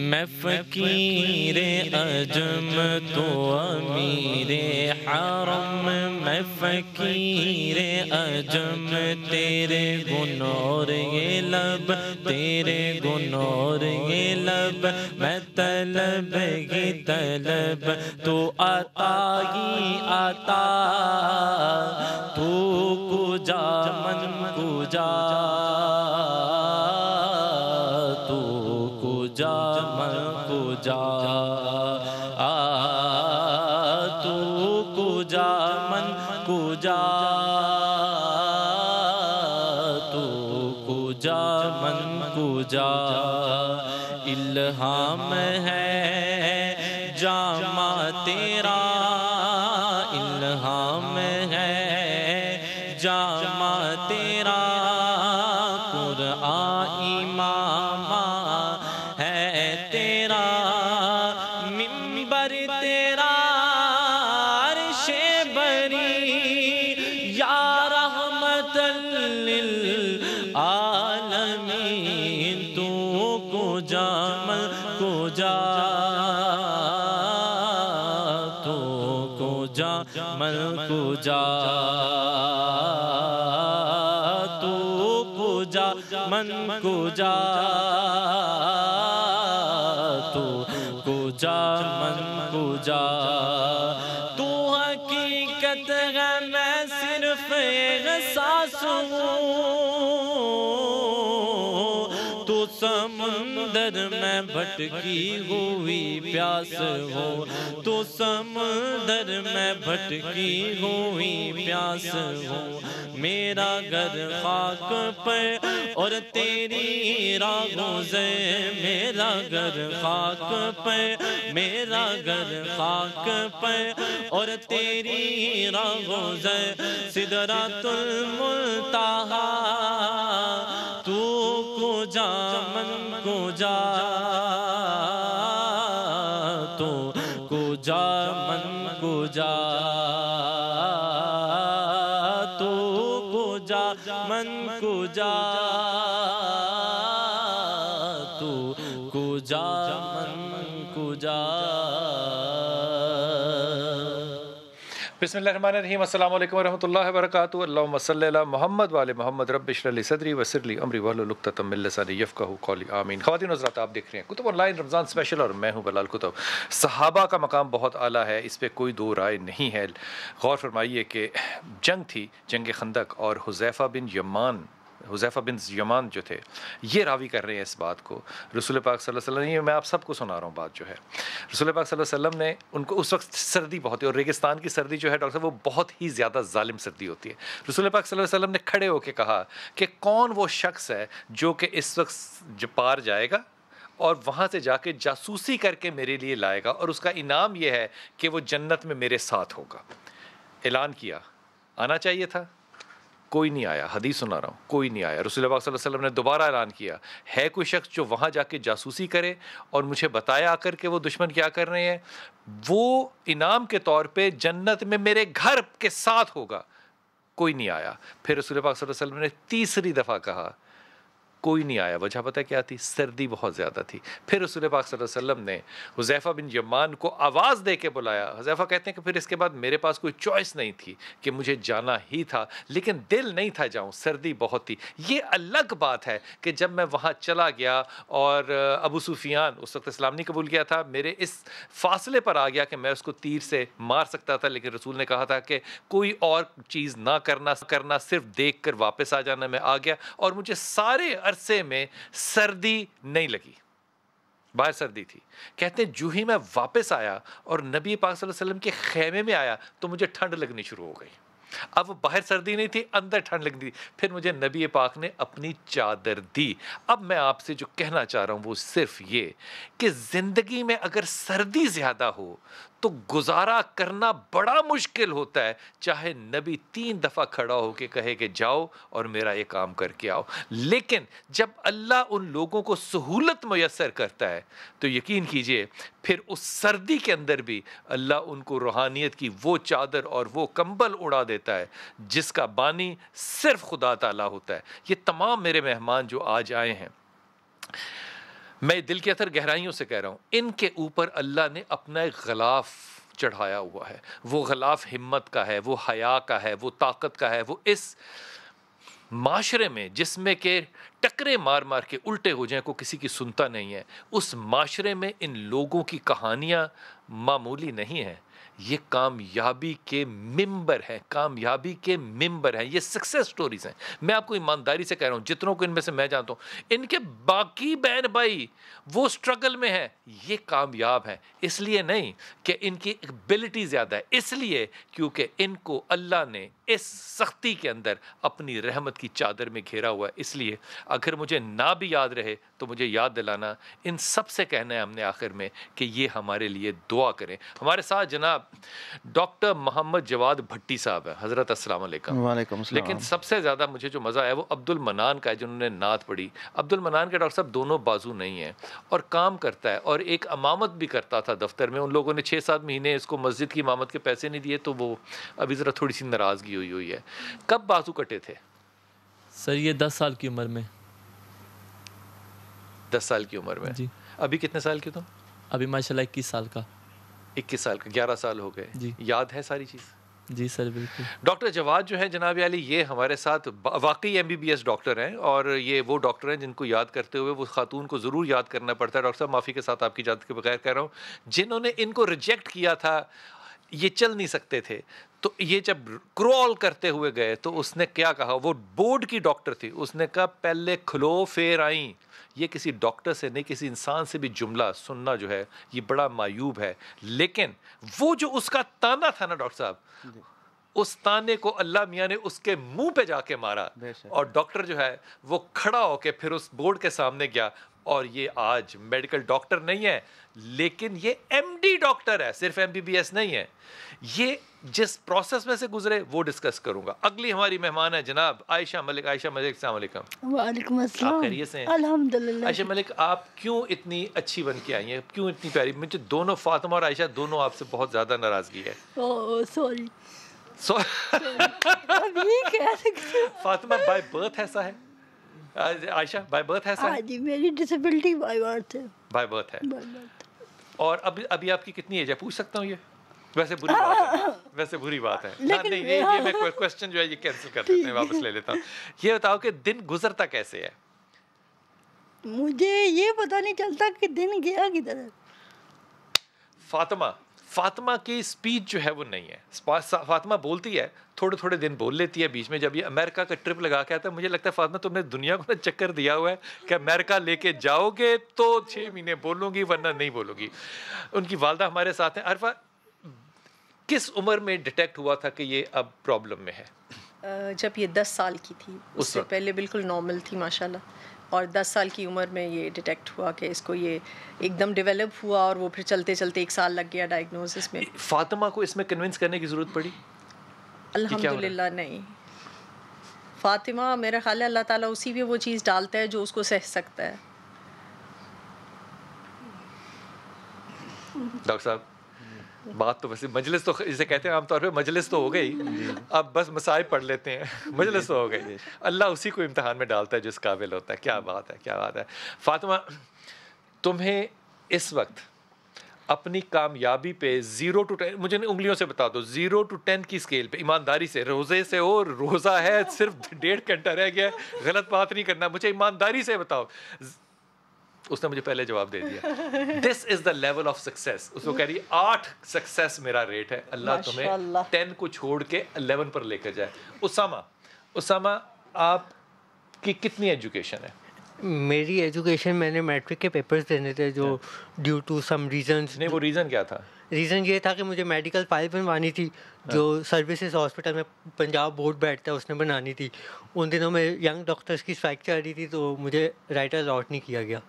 मैं फ़कीर अजम तो अमीर हरम, मैं फ़कीर अजम तेरे गुनौर ये लब, तेरे गुनौर ये लब, मैं तलब ही तलब तो आता ही आता, तू कुजा मन कुजा, तू कुजा मन कुजा, तू कुजा मन कुजा, तू कुजा मन कुजा। इल्हाम है जामा तेरा, इल्हाम है जामा तेरा, कुरआन इमामा है तेरा, मिंबर तेरा अर्शे बरी, या रहमतल लिल आलमीन, तू कुजा मन कुजा, तू कुजा मन कुजा, तू कुजा मन कुजा, तू कुजा मन कुजा। तू हकीकत है मैं सिर्फ एहसास हूँ, तू समुंदर में भटकी हुई प्यास हो, तू समुंदर में भटकी हुई प्यास हो। मेरा घर खाक पर और तेरी राहों से, मेरा घर खाक पर, मेरा घर खाक पर और तेरी राहों से, सिदरतुल मुंतहा, तू कुजा मन कुजा, तू कुजा मन कुजा, तू कुजा मन कुजा, तू कुजा मन कुजा। बिस्मिल्लाहिर्रहमानिर्रहीम, अस्सलामु अलैकुम वरहमतुल्लाहि वबरकातुहू। अल्लाहुम्मा सल्लि अला मुहम्मद व आले मुहम्मद, रब्बि इश्रह ली सदरी वयस्सिर ली अमरी वहलुल उक़दतम मिन लिसानी यफ़क़हू क़ौली, आमीन। ख़वातीन और हज़रात, आप देख रहे हैं कुतुब ऑनलाइन रमज़ान स्पेशल और मैं हूँ बलाल कुतुब। सहाबा का मकाम बहुत आला है, इस पर कोई दो राय नहीं है। गौर फरमाइए कि जंग थी, जंग खंदक, और हुज़ैफ़ा बिन यमान जो थे, ये रावी कर रहे हैं इस बात को। रसूल पाक सल्लल्लाहु अलैहि वसल्लम, मैं आप सबको सुना रहा हूँ बात जो है, रसूल पाक सल्लल्लाहु अलैहि वसल्लम ने, उनको उस वक्त सर्दी बहुत है और रेगिस्तान की सर्दी जो है डॉक्टर साहब, वो बहुत ही ज़्यादा जालिम सर्दी होती है। रसूल पाक सल्लल्लाहु अलैहि वसल्लम ने खड़े होकर कहा कि कौन वो शख्स है जो कि इस वक्त जो पार जाएगा और वहाँ से जाके जासूसी करके मेरे लिए लाएगा, और उसका इनाम यह है कि वो जन्नत में मेरे साथ होगा। ऐलान किया, आना चाहिए था, कोई नहीं आया। हदीस सुना रहा हूँ, कोई नहीं आया। रसूल पाक सल्लल्लाहु अलैहि वसल्लम ने दोबारा ऐलान किया, है कोई शख्स जो वहाँ जाके जासूसी करे और मुझे बताया आकर के वो दुश्मन क्या कर रहे हैं, वो इनाम के तौर पे जन्नत में मेरे घर के साथ होगा। कोई नहीं आया। फिर रसूल पाक सल्लल्लाहु अलैहि वसल्लम ने तीसरी दफ़ा कहा, कोई नहीं आया। वजह पता क्या थी? सर्दी बहुत ज़्यादा थी। फिर रसूल पाक सल्लल्लाहु अलैहि वसल्लम ने हुज़ैफ़ा बिन यमान को आवाज़ दे के बुलाया। हुज़ैफ़ा कहते हैं कि फिर इसके बाद मेरे पास कोई चॉइस नहीं थी कि मुझे जाना ही था, लेकिन दिल नहीं था जाऊँ, सर्दी बहुत थी। ये अलग बात है कि जब मैं वहाँ चला गया और अबू सुफियान उस वक्त इस्लाम नहीं कबूल किया था, मेरे इस फासले पर आ गया कि मैं उसको तीर से मार सकता था, लेकिन रसूल ने कहा था कि कोई और चीज़ ना करना, सिर्फ देख कर वापस आ जाना। मैं आ गया और मुझे सारे अरसे में सर्दी नहीं लगी, बाहर सर्दी थी। कहते हैं जो ही मैं वापस आया और नबी पाक सल्लल्लाहु अलैहि वसल्लम के खेमे में आया तो मुझे ठंड लगनी शुरू हो गई। अब बाहर सर्दी नहीं थी, अंदर ठंड लगती थी। फिर मुझे नबी पाक ने अपनी चादर दी। अब मैं आपसे जो कहना चाह रहा हूँ वो सिर्फ ये कि ज़िंदगी में अगर सर्दी ज़्यादा हो तो गुजारा करना बड़ा मुश्किल होता है, चाहे नबी 3 दफ़ा खड़ा होकर कहे कि जाओ और मेरा ये काम करके आओ। लेकिन जब अल्लाह उन लोगों को सहूलत मुयस्सर करता है तो यकीन कीजिए फिर उस सर्दी के अंदर भी अल्लाह उनको रूहानियत की वो चादर और वो कंबल उड़ा देता है जिसका बानी सिर्फ खुदा ताला होता है। ये तमाम मेरे मेहमान जो आज आए हैं, मैं दिल के अंदर गहराइयों से कह रहा हूँ, इनके ऊपर अल्लाह ने अपना एक ग़िलाफ़ चढ़ाया हुआ है। वो ग़िलाफ़ हिम्मत का है, वो हया का है, वो ताकत का है। वो इस माशरे में जिसमें के टकरे मार मार के उल्टे हो जाएं, को किसी की सुनता नहीं है, उस माशरे में इन लोगों की कहानियाँ मामूली नहीं हैं। ये कामयाबी के मिंबर हैं, कामयाबी के मिंबर हैं, ये सक्सेस स्टोरीज़ हैं। मैं आपको ईमानदारी से कह रहा हूँ, जितनों को इनमें से मैं जानता हूँ, इनके बाकी बहन भाई वो स्ट्रगल में हैं, ये कामयाब हैं। इसलिए नहीं कि इनकी एबिलिटी ज़्यादा है, इसलिए क्योंकि इनको अल्लाह ने इस सख्ती के अंदर अपनी रहमत की चादर में घेरा हुआ है। इसलिए अगर मुझे ना भी याद रहे तो मुझे याद दिलाना। इन सब से कहना है हमने आखिर में कि ये हमारे लिए दुआ करें। हमारे साथ जनाब डॉक्टर मोहम्मद जवाद भट्टी साहब है। हज़रत अस्सलाम वालेकुम। वालेकुम सलाम। लेकिन सबसे ज़्यादा मुझे जो मज़ा आया वो अब्दुल मनान का है, जिन्होंने नात पढ़ी। अब्दुल मनान के डॉक्टर साहब दोनों बाजू नहीं हैं और काम करता है और एक इमामत भी करता था दफ्तर में। उन लोगों ने 6-7 महीने इसको मस्जिद की इमामत के पैसे नहीं दिए, तो वो अभी ज़रा थोड़ी सी नाराज़गी हुई है। कब बाजू कटे थे? सर ये 10 साल की उम्र में। 10 साल की उम्र में जी। अभी कितने साल के तुम? अभी माशाल्लाह 21 साल का। 21 साल का, 11 साल हो गए जी। याद है सारी चीज़? जी सर बिल्कुल। डॉक्टर जवाद जो है जनाब अली, ये हमारे साथ वाकई MBBS डॉक्टर हैं और ये वो डॉक्टर हैं जिनको याद करते हुए वो खातून को ज़रूर याद करना पड़ता है। डॉक्टर साहब माफ़ी के साथ आपकी इजाज़त के बगैर कह रहा हूँ, जिन्होंने इनको रिजेक्ट किया था, ये चल नहीं सकते थे, तो ये जब क्रॉल करते हुए गए तो उसने क्या कहा? वो बोर्ड की डॉक्टर थी, उसने कहा पहले खलो फिर आई। ये किसी डॉक्टर से नहीं, किसी इंसान से भी जुमला सुनना जो है ये बड़ा मायूब है। लेकिन वो जो उसका ताना था ना डॉक्टर साहब, उस ताने को अल्लाह मियाँ ने उसके मुंह पे जाके मारा और डॉक्टर जो है वो खड़ा होके फिर उस बोर्ड के सामने गया और ये आज मेडिकल डॉक्टर नहीं है, लेकिन ये MD डॉक्टर है, सिर्फ MBBS नहीं है। ये जिस प्रोसेस में से गुजरे वो डिस्कस करूंगा। अगली हमारी मेहमान है जनाब आयशा मलिक। आयशा मलिक, अस्सलाम वालेकुम। वालेकुम अस्सलाम। आप खैरियत से हैं? अल्हम्दुलिल्लाह। आयशा मलिक, आप क्यों इतनी अच्छी बन के आई हैं, क्यों इतनी प्यारी? मुझे दोनों फातिमा और आयशा दोनों आपसे बहुत ज़्यादा नाराज़गी है। Oh sorry. अभी कह सकते हो। फातिमा बाय बर्थ ऐसा है, आयशा बाय बर्थ ऐसा हाँ है? जी, मेरी डिसेबिलिटी बाय बर्थ है। बाय बर्थ है। By birth. और अभी आपकी कितनी एज है, पूछ सकता हूँ? ये वैसे बुरी बात है, वैसे बुरी बात है। हाँ, नहीं ये मैं क्वेश्चन जो है ये कैंसिल कर देते हैं, वापस ले लेता हूँ। ये बताओ कि दिन गुजरता कैसे है? मुझे ये पता नहीं चलता कि दिन गया किधर है। फातिमा की स्पीच जो है वो नहीं है। फातिमा बोलती है, थोड़े थोड़े दिन बोल लेती है बीच में। जब ये अमेरिका का ट्रिप लगा के आता है, मुझे लगता है फातिमा तुमने दुनिया को ना चक्कर दिया हुआ है कि अमेरिका लेके जाओगे तो 6 महीने बोलूँगी वरना नहीं बोलूँगी। उनकी वालदा हमारे साथ हैं। अरफा, किस उम्र में डिटेक्ट हुआ था कि ये अब प्रॉब्लम में है? जब ये 10 साल की थी, उससे पहले बिल्कुल नॉर्मल थी माशाल्लाह, और 10 साल की उम्र में ये डिटेक्ट हुआ कि इसको ये एकदम डेवलप हुआ और वो फिर चलते चलते 1 साल लग गया डायग्नोसिस में। फातिमा को इसमें कन्विंस करने की ज़रूरत पड़ी? अल्हम्दुलिल्लाह नहीं। फातिमा मेरा ख्याल है अल्लाह ताला उसी पे वो चीज़ डालता है जो उसको सह सकता है। डॉक्टर साहब, बात तो वैसे मजलिस तो इसे कहते हैं आमतौर पे, मजलिस तो हो गई, अब बस मसाइब पढ़ लेते हैं। मजलिस तो हो गई, अल्लाह उसी को इम्तिहान में डालता है जिस काबिल होता है। क्या बात है, क्या बात है। फातिमा, तुम्हें इस वक्त अपनी कामयाबी पे 0 to 10, मुझे उंगलियों से बता दो, 0 to 10 की स्केल पे ईमानदारी से, रोज़े से हो, रोज़ा है सिर्फ 1.5 घंटा रह गया, गलत बात नहीं करना, मुझे ईमानदारी से बताओ। उसने मुझे पहले जवाब दे दिया। This is the level of success. उसको कह रही 8 सक्सेस मेरा रेट है, अल्लाह तुम्हें 10 को छोड़ के 11 पर लेकर जाए। उसामा, आपकी कितनी एजुकेशन है? मेरी एजुकेशन, मैंने मैट्रिक के पेपर्स देने थे जो ड्यू टू सम रीजंस। नहीं, वो रीज़न क्या था? रीज़न ये था कि मुझे मेडिकल फाइल बनवानी थी जो सर्विसेज हॉस्पिटल में पंजाब बोर्ड बैठता है उसने बनानी थी। उन दिनों में यंग डॉक्टर्स की स्ट्राइक चल रही थी, तो मुझे राइटर अलॉट नहीं किया गया,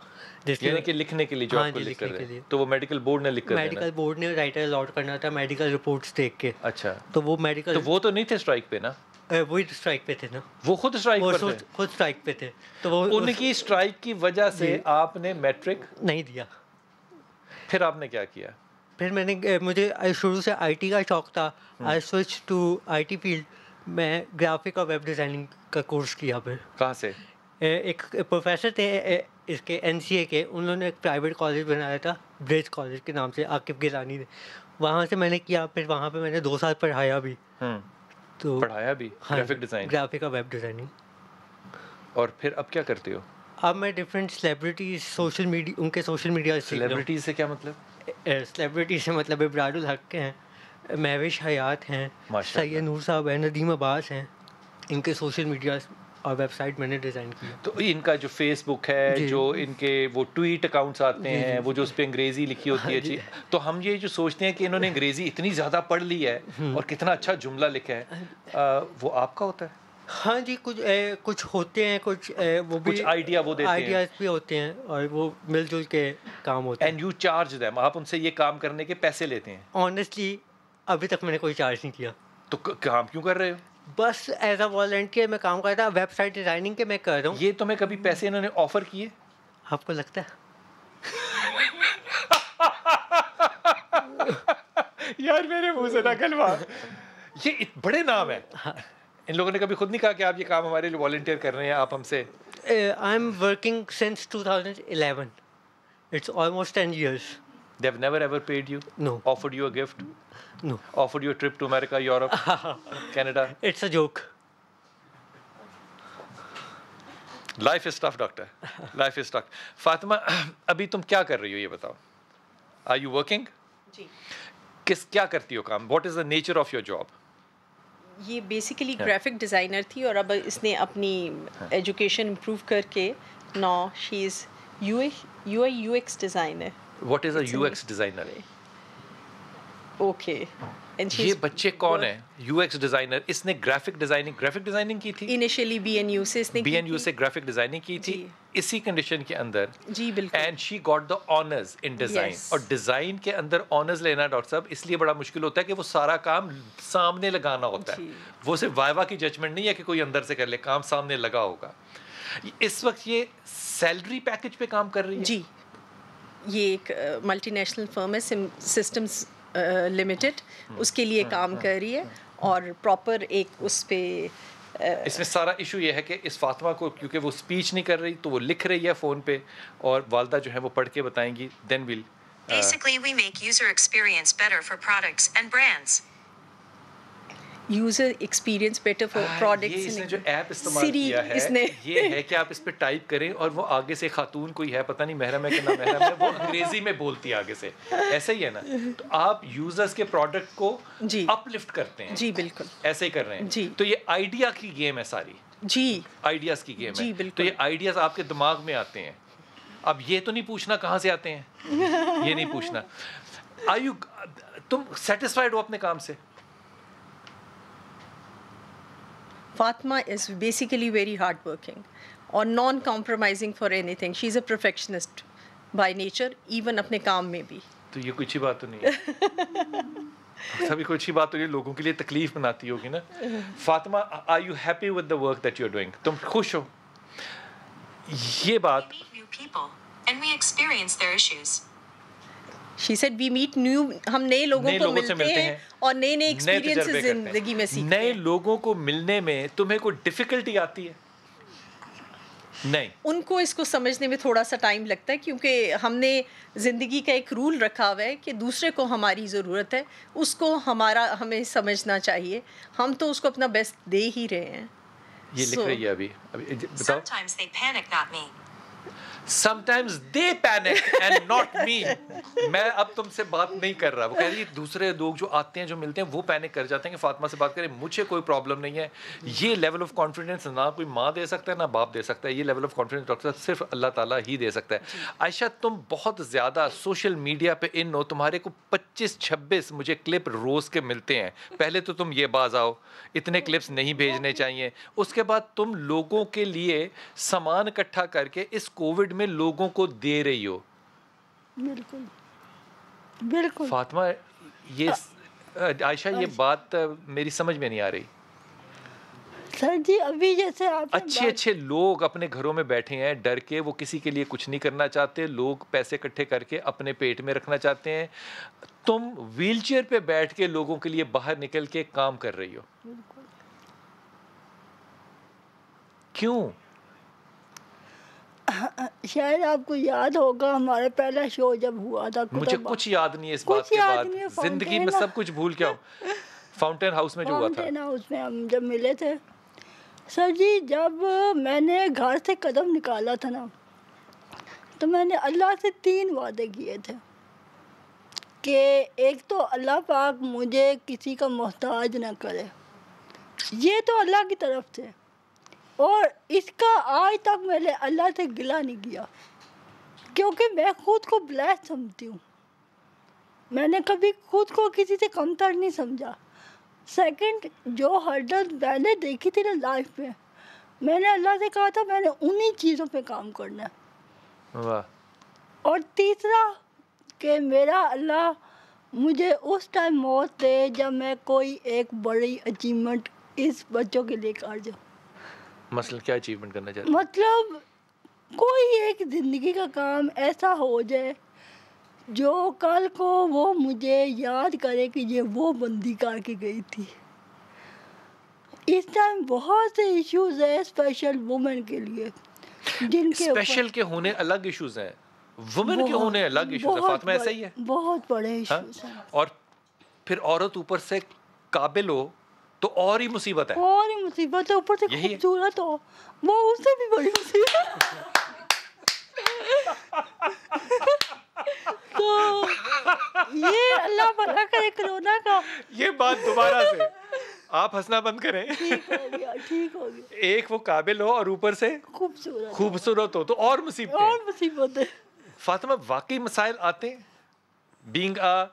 यानी कि लिखने के लिए जो आपको लिख कर दे, तो वो मेडिकल बोर्ड ने लिख कर देना। मेडिकल बोर्ड ने राइटर अलॉट करना था मेडिकल रिपोर्ट्स देख के। अच्छा, तो वो मेडिकल, तो वो तो नहीं थे स्ट्राइक पे ना? वही स्ट्राइक पे थे ना, वो खुद स्ट्राइक पर थे? खुद स्ट्राइक पे थे। तो वो उनकी स्ट्राइक की वजह से आपने मैट्रिक नहीं दिया। फिर आपने क्या किया? फिर मुझे शुरू से आईटी का शौक था। I switch to IT field. मैं ग्राफिक और वेब डिज़ाइनिंग का कोर्स किया। फिर कहाँ से? एक प्रोफेसर थे इसके NCA के, उन्होंने एक प्राइवेट कॉलेज बनाया था ब्रिज कॉलेज के नाम से, आकिब गिलानी ने। वहाँ से मैंने किया, फिर वहाँ पे मैंने 2 साल पढ़ाया भी। तो पढ़ाया भी ग्राफिक डिज़ाइन, ग्राफिक और वेब डिज़ाइनिंग। और फिर अब क्या करते हो? अब मैं डिफरेंट सेलिब्रिटीज, सोशल मीडिया, उनके सोशल मीडिया सेलिब्रिटी से क्या मतलब? सेलिब्रिटी से मतलब इब्रारुल हक के हैं, महविश हयात हैं, माशाल्लाह। सैयद नूर साहब हैं, नदीम अब्बास हैं, इनके सोशल मीडिया और वेबसाइट मैंने डिज़ाइन किया। तो इनका जो फेसबुक है, जी। जो इनके वो ट्वीट अकाउंट्स आते जी, हैं, जी। वो जो उस पर अंग्रेज़ी लिखी होती है, जी। तो हम ये जो सोचते हैं कि इन्होंने अंग्रेज़ी इतनी ज़्यादा पढ़ ली है और कितना अच्छा जुमला लिखा है, वो आपका होता है? हाँ जी, कुछ होते हैं, कुछ वो भी कुछ आइडिया वो देते हैं। आइडियाज़ भी होते हैं और वो मिलजुल के काम होते हैं। एंड यू चार्ज देम, आप उनसे ये काम करने के पैसे लेते हैं? ऑनेस्टली अभी तक मैंने कोई चार्ज नहीं किया, तो काम क्यों कर रहे हो? बस एज अ वॉलंटियर मैं काम करता, वेबसाइट डिज़ाइनिंग के मैं कर रहा हूँ। ये तुम्हें कभी पैसे इन्होंने ऑफर किए? आपको लगता है? यार मेरे मुंह से नकलवा, ये बड़े नाम है। इन लोगों ने कभी खुद नहीं कहा कि आप ये काम हमारे लिए वॉलंटियर कर रहे हैं, आप हमसे? आई am working since 2011, it's almost 10 years. They have never ever paid you? No. Offered you a gift? No, Offered you a trip to America, Europe, Canada? it's a joke. Life is tough, doctor. Life is tough. Fatima, अभी तुम क्या कर रही हो ये बताओ? Are you working? जी, क्या करती हो काम? What is the nature of your job? ये बेसिकली ग्राफिक डिज़ाइनर थी और अब इसने अपनी एजुकेशन इम्प्रूव करके now she is UI UX designer. What is a It's a UX designer? Okay, and she ये बच्चे कौन है? UX डिजाइनर, इसने ग्राफिक डिजाइनिंग की थी? इनिशियली BNU से इसने की BNU थी। से ग्राफिक डिजाइनिंग की थी जी। इसी कंडीशन के अंदर, जी बिल्कुल। And she got the honours in design. Yes. और डिजाइन के अंदर ऑनर्स लेना डॉक्टर साहब इसलिए बड़ा मुश्किल होता है कि वो सारा काम सामने लगाना होता है। जी। वो सिर्फ वाइवा की जजमेंट नहीं है कि कोई अंदर से कर ले, काम सामने लगा होगा। इस वक्त ये सैलरी पैकेज पे काम कर रही है? जी, ये एक मल्टीनेशनल फर्म है, सिस्टम्स लिमिटेड, उसके लिए काम कर रही है और प्रॉपर एक उस पे इसमें सारा इशू ये है कि इस फातिमा को, क्योंकि वो स्पीच नहीं कर रही तो वो लिख रही है फ़ोन पे, और वालदा जो है वो पढ़ के बताएंगी, then will Basically, we make user experience better for products and brands. User experience better for ये प्रोडक्ट्स। इसने जो ऐप इस्तेमाल किया है, इसने ये है कि आप इस पे टाइप करें और वो आगे से खातून कोई है, पता नहीं महरम है कि ना महरम है, वो अंग्रेजी में बोलती है आगे से, ऐसा ही है ना? तो आप यूजर्स के प्रोडक्ट को जी अपलिफ्ट करते हैं, जी बिल्कुल ऐसे ही कर रहे हैं जी। तो ये आइडिया की गेम है सारी, जी आइडियाज की गेम जी, है। बिल्कुल। तो ये आइडियाज आपके दिमाग में आते हैं। अब ये तो नहीं पूछना कहाँ से आते हैं, ये नहीं पूछना। तुम सेटिस्फाइड हो अपने काम से? Fatma is basically very hardworking or non-compromising for anything. She's a perfectionist by nature, even अपने काम में भी। तो ये कोई अच्छी बात तो नहीं है। सभी कोई अच्छी बात तो ये लोगों के लिए तकलीफ बनाती होगी ना। Fatima, are you happy with the work that you are doing? तुम खुश हो? ये बात We meet new people, and we experience their issues. She said we meet new, हम नए लोगों नए को लोगों से मिलते हैं और नए नए नए तजर्बे एक्सपीरियंसेस करते हैं। जिंदगी में सीखते नए हैं। लोगों को मिलने में तुम्हें कोई डिफिकल्टी आती है? नहीं। उनको इसको समझने में थोड़ा सा टाइम लगता है, क्योंकि हमने ज़िंदगी का एक रूल रखा हुआ है कि दूसरे को हमारी ज़रूरत है, उसको हमें समझना चाहिए। हम तो उसको अपना बेस्ट दे ही रहे हैं। ये लिख So- रही है अभी बताओ। Sometimes they panic, not me. Sometimes they panic and not me. मैं अब तुमसे बात नहीं कर रहा। वो कह रही है दूसरे लोग जो आते हैं, जो मिलते हैं, वो पैनिक कर जाते हैं कि फातिमा से बात करें, मुझे कोई प्रॉब्लम नहीं है। ये लेवल ऑफ कॉन्फिडेंस ना कोई माँ दे सकता है ना बाप दे सकता है। ये लेवल ऑफ कॉन्फिडेंस डॉक्टर साहब सिर्फ अल्लाह ताला ही दे सकता है। आयशा, तुम बहुत ज़्यादा सोशल मीडिया पे इन हो, तुम्हारे को 25-26 मुझे क्लिप रोज़ के मिलते हैं। पहले तो तुम ये बाज आओ, इतने क्लिप्स नहीं भेजने चाहिए। उसके बाद तुम लोगों के लिए सामान इकट्ठा करके इस कोविड में लोगों को दे रही हो। बिल्कुल बिल्कुल। फातिमा, ये आयशा, ये बात मेरी समझ में नहीं आ रही। सर जी अभी जैसे आप अच्छे लोग अपने घरों में बैठे हैं डर के, वो किसी के लिए कुछ नहीं करना चाहते, लोग पैसे इकट्ठे करके अपने पेट में रखना चाहते हैं। तुम व्हीलचेयर पे बैठ के लोगों के लिए बाहर निकल के काम कर रही हो, क्यों? शायद आपको याद होगा हमारा पहला शो जब हुआ था मुझे कुतुब कुछ याद नहीं है इस कुछ बात के याद बाद, नहीं है, जिंदगी में फाउंटेन सब कुछ भूल गया हूँ। फाउंटेन हाउस में जो हुआ था, फाउंटेन हाउस में हम जब मिले थे सर जी, जब मैंने घर से कदम निकाला था ना, तो मैंने अल्लाह से 3 वादे किए थे कि एक तो अल्लाह पाक मुझे किसी का मोहताज ना करे, ये तो अल्लाह की तरफ से, और इसका आज तक मैंने अल्लाह से गिला नहीं किया क्योंकि मैं खुद को ब्लेस्ड समझती हूँ। मैंने कभी खुद को किसी से कमतर नहीं समझा। सेकंड, जो हर्डल मैंने देखी थी ना लाइफ में, मैंने अल्लाह से कहा था मैंने उन्हीं चीज़ों पे काम करना है। वाह। और तीसरा कि मेरा अल्लाह मुझे उस टाइम मौत दे जब मैं कोई एक बड़ी अचीवमेंट इस बच्चों के लिए कर जाऊँ। मसलन क्या अचीवमेंट करना चाहते हैं? मतलब कोई एक ज़िंदगी का काम ऐसा हो जाए जो कल को वो मुझे याद करे कि ये वो बंदी करके गई थी। इस टाइम बहुत से इश्यूज है स्पेशल वुमेन के लिए, जिनके स्पेशल के होने अलग इश्यूज हैं, वुमेन के होने अलग इश्यूज हैं। फातिमा, ऐसा ही है? बहुत बड़े हाँ? इश्यूज हैं। और फिर औरत ऊपर से काबिल हो तो और ही मुसीबत है। और ही मुसीबत है, ऊपर से यही है। खूबसूरत हो, वो उससे भी बड़ी मुसीबत। तो ये अल्लाह भला करे कोरोना का। ये बात दोबारा से आप हंसना बंद करें। ठीक हो गया, ठीक हो गया। एक वो काबिल हो और ऊपर से खूबसूरत खूबसूरत हो तो और मुसीबत और मुसीबत है। फातिमा, वाकई मसाइल आते हैं बीइंग अ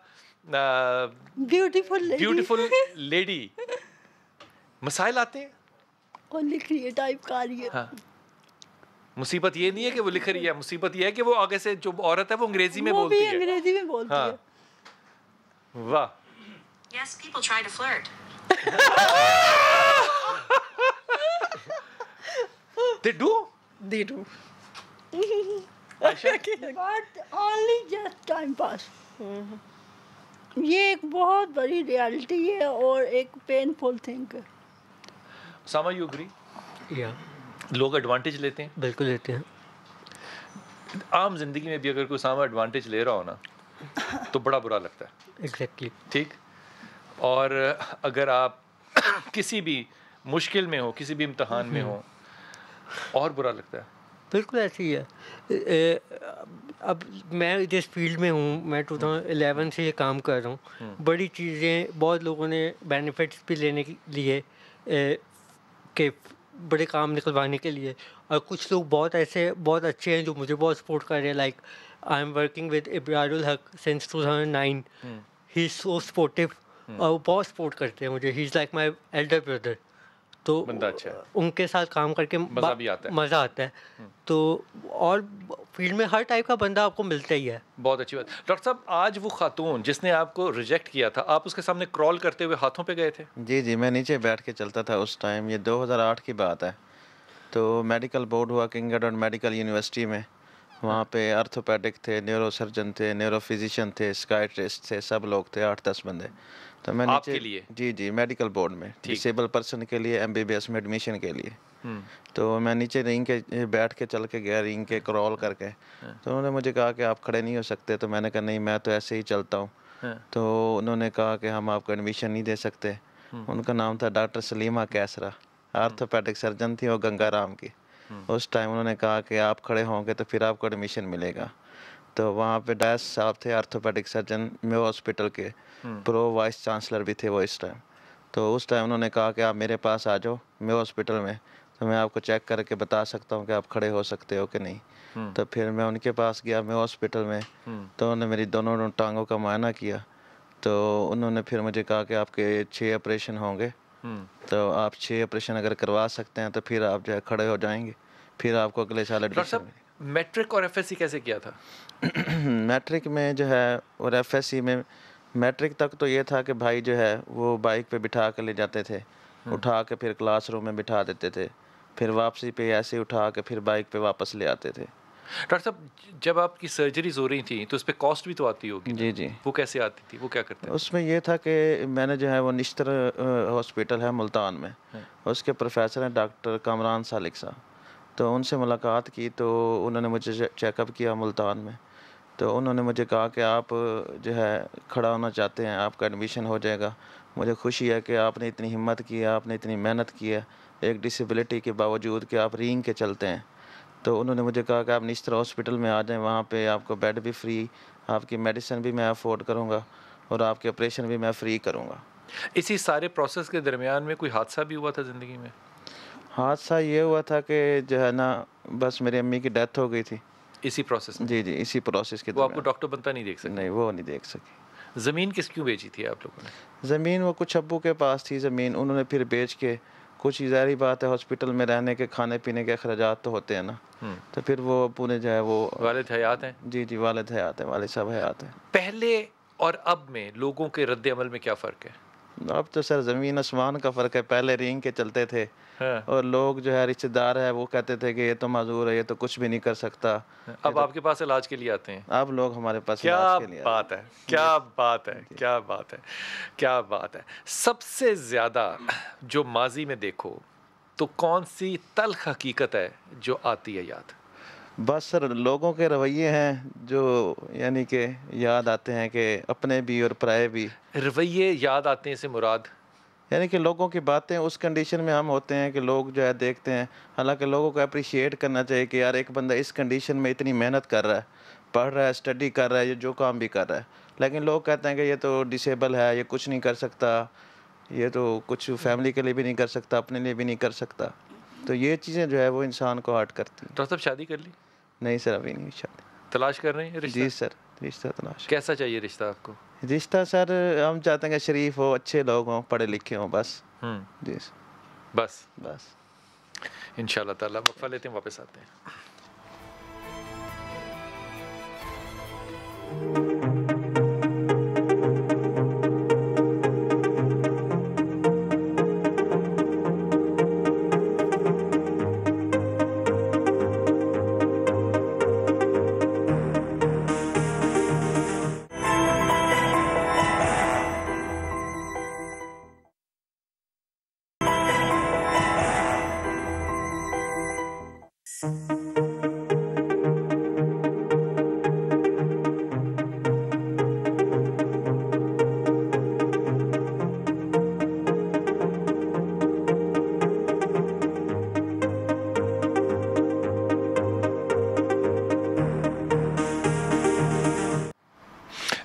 ब्यूटीफुल लेडी? मसाइल आते हैं? और लिख रही है, टाइप कर रही है। हाँ। मुसीबत ये नहीं है कि वो लिख रही है, मुसीबत ये है कि वो आगे से जो औरत है वो अंग्रेजी में वो बोलती भी है। अंग्रेजी में बोलती हाँ। है। वाह। Yes, people try to flirt. They do? They do. Ayesha? But only just time pass. ये एक बहुत बड़ी रियलिटी है और एक पेनफुल थिंग है। सामा, यू एग्री? या लोग एडवांटेज लेते हैं। बिल्कुल लेते हैं। आम जिंदगी में भी अगर कोई सामा एडवांटेज ले रहा हो ना तो बड़ा बुरा लगता है। एग्जैक्टली। ठीक। और अगर आप किसी भी मुश्किल में हो, किसी भी इम्तिहान में हो, और बुरा लगता है। बिल्कुल ऐसे ही है। अब मैं जिस फील्ड में हूँ, मैं 2011 से ये काम कर रहा हूँ। बड़ी चीज़ें बहुत लोगों ने बेनिफिट्स भी लेने के लिए के बड़े काम निकलवाने के लिए, और कुछ लोग बहुत ऐसे बहुत अच्छे हैं जो मुझे बहुत सपोर्ट कर रहे हैं। Like I am working with Ibrarul Haq since 2009। He is so supportive और वो बहुत सपोर्ट करते हैं मुझे। He is like my elder brother. तो बंदा अच्छा है। उनके साथ काम करके मज़ा भी आता है। मज़ा आता है। तो और फील्ड में हर टाइप का बंदा आपको मिलता ही है। बहुत अच्छी बात। डॉक्टर साहब, आज वो खातून जिसने आपको रिजेक्ट किया था, आप उसके सामने क्रॉल करते हुए हाथों पे गए थे? जी जी, मैं नीचे बैठ के चलता था उस टाइम। ये 2008 की बात है। तो मेडिकल बोर्ड हुआ किंग एडवर्ड मेडिकल यूनिवर्सिटी में। वहाँ पे आर्थोपेडिक थे, न्यूरो सर्जन थे, न्यूरो फिजिशियन थे, साइकियाट्रिस्ट थे, सब लोग थे, 8-10 बंदे। तो मैं आपके नीचे लिए? जी जी, मेडिकल बोर्ड में डिसेबल पर्सन के लिए MBBS में एडमिशन के लिए। तो मैं नीचे रिंग के बैठ के चल के गया, रिंग के क्रॉल करके। तो उन्होंने मुझे कहा कि आप खड़े नहीं हो सकते। तो मैंने कहा नहीं, मैं तो ऐसे ही चलता हूँ। तो उन्होंने कहा कि हम आपको एडमिशन नहीं दे सकते। उनका नाम था doctor Salima Qaisra, orthopaedic surgeon थी वो गंगाराम की। उस टाइम उन्होंने कहा कि आप खड़े होंगे तो फिर आपको एडमिशन मिलेगा। तो वहाँ पे डैश साहब थे आर्थोपेडिक सर्जन मेयो हॉस्पिटल के, प्रो वाइस चांसलर भी थे वो इस टाइम। तो उस टाइम उन्होंने कहा कि आप मेरे पास आ जाओ मेयो हॉस्पिटल में, तो मैं आपको चेक करके बता सकता हूँ कि आप खड़े हो सकते हो कि नहीं। तो फिर मैं उनके पास गया मेयो हॉस्पिटल में। तो उन्होंने मेरी दोनों टांगों का मुआयना किया। तो उन्होंने फिर मुझे कहा कि आपके 6 ऑपरेशन होंगे, तो आप 6 ऑपरेशन अगर करवा सकते हैं तो फिर आप जो है खड़े हो जाएंगे, फिर आपको अगले साल एडमिशन मिलेगा। मैट्रिक और FSC कैसे किया था? मैट्रिक में जो है और FSC में, मैट्रिक तक तो ये था कि भाई जो है वो बाइक पे बिठा के ले जाते थे, उठा के फिर क्लासरूम में बिठा देते थे, फिर वापसी पे ऐसे उठा के फिर बाइक पे वापस ले आते थे। डॉक्टर साहब, जब आपकी सर्जरीज हो रही थी तो उस पर कॉस्ट भी तो आती होगी? जी जी। वो कैसे आती थी, वो क्या करते हैं? उसमें ये था कि मैंने जो है वो निश्तर हॉस्पिटल है मुल्तान में, उसके प्रोफेसर हैं डॉक्टर कामरान सालिक साहब। तो उनसे मुलाकात की तो उन्होंने मुझे चेकअप किया मुल्तान में। तो उन्होंने मुझे कहा कि आप जो है खड़ा होना चाहते हैं, आपका एडमिशन हो जाएगा। मुझे खुशी है कि आपने इतनी हिम्मत की है, आपने इतनी मेहनत की है एक डिसेबिलिटी के बावजूद कि आप रींग के चलते हैं। तो उन्होंने मुझे कहा कि आप निश्तर हॉस्पिटल में आ जाएं, वहाँ पे आपको बेड भी फ्री, आपकी मेडिसिन भी मैं अफोर्ड करूँगा और आपके ऑपरेशन भी मैं फ्री करूँगा। इसी सारे प्रोसेस के दरमियान में कोई हादसा भी हुआ था ज़िंदगी में? हादसा ये हुआ था कि जो है ना, बस मेरी अम्मी की डेथ हो गई थी इसी प्रोसेस में? जी जी, इसी प्रोसेस के वो आपको दरमियान। डॉक्टर बनता नहीं देख सके? नहीं, वो नहीं देख सकी। ज़मीन क्यों बेची थी आप लोगों ने? ज़मीन वो कुछ अब्बू के पास थी ज़मीन, उन्होंने फिर बेच के, कुछ ज़ाहिर बात है हॉस्पिटल में रहने के खाने पीने के अखराजात तो होते हैं ना, तो फिर वो अब्बू ने जो है वो। वालिद हयात हैं? जी जी, वालिद हयात हैं, वालिद साहब हयात हैं। पहले और अब में लोगों के रद्द अमल में क्या फ़र्क है? अब तो सर ज़मीन आसमान का फ़र्क है। पहले रींग के चलते थे हाँ। और लोग जो है रिश्तेदार है वो कहते थे कि ये तो माजूर है, ये तो कुछ भी नहीं कर सकता। अब आपके पास इलाज के लिए आते हैं? अब लोग हमारे पास क्या इलाज के लिए आते हैं। बात है, क्या बात है, क्या बात है, क्या बात है। सबसे ज़्यादा जो माजी में देखो तो कौन सी तल्ख हकीकत है जो आती है याद? बस सर लोगों के रवैये हैं जो यानी कि याद आते हैं, कि अपने भी और पराए भी। रवैये याद आते हैं से मुराद? यानी कि लोगों की बातें उस कंडीशन में हम होते हैं कि लोग जो है देखते हैं। हालांकि लोगों को अप्रिशिएट करना चाहिए कि यार एक बंदा इस कंडीशन में इतनी मेहनत कर रहा है, पढ़ रहा है, स्टडी कर रहा है, ये जो काम भी कर रहा है, लेकिन लोग कहते हैं कि ये तो डिसेबल है, ये कुछ नहीं कर सकता, ये तो कुछ फैमिली के लिए भी नहीं कर सकता, अपने लिए भी नहीं कर सकता। तो ये चीज़ें जो है वो इंसान को हर्ट करती हैं। डॉक्टर साहब शादी कर ली? नहीं सर, अभी नहीं शादी। तलाश कर रहे हैं रिश्ता? जी सर, रिश्ता तलाश। कैसा चाहिए रिश्ता आपको? रिश्ता सर हम चाहते हैं कि शरीफ हो, अच्छे लोग हों, पढ़े लिखे हों, बस। जी सर, बस बस। इंशाल्लाह ताला। वक्फा लेते हैं, वापस आते हैं।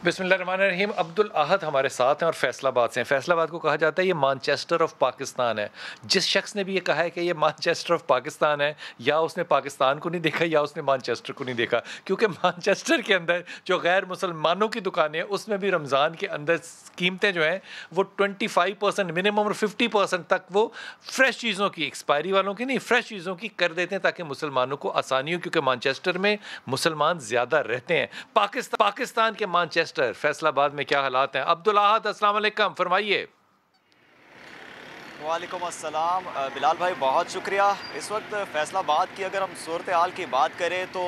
बिस्मिल्लाहिर्रहमानिर्रहीम। अब्दुल अहद हमारे साथ हैं और फैसलाबाद से हैं। फैसलाबाद को कहा जाता है ये मानचेस्टर ऑफ पाकिस्तान है। जिस शख्स ने भी ये कहा है कि ये मानचेस्टर ऑफ पाकिस्तान है, या उसने पाकिस्तान को नहीं देखा या उसने मानचेस्टर को नहीं देखा, क्योंकि मानचेस्टर के अंदर जो गैर मुसलमानों की दुकानें हैं उसमें भी रमज़ान के अंदर कीमतें जो हैं वो 25% मिनिमम और 50% तक वो फ्रेश चीज़ों की, एक्सपायरी वालों की नहीं, फ्रेश चीज़ों की कर देते हैं ताकि मुसलमानों को आसानी हो, क्योंकि मानचेस्टर में मुसलमान ज़्यादा रहते हैं। पाकिस्तान के मानचेस्टर फैसलाबाद में क्या हालात हैं? अब्दुल अहद अस्सलाम वालेकुम, फरमाइए। वालेकुम अस्सलाम बिलाल भाई, बहुत शुक्रिया। इस वक्त फैसलाबाद की अगर हम सूरत हाल की बात करें तो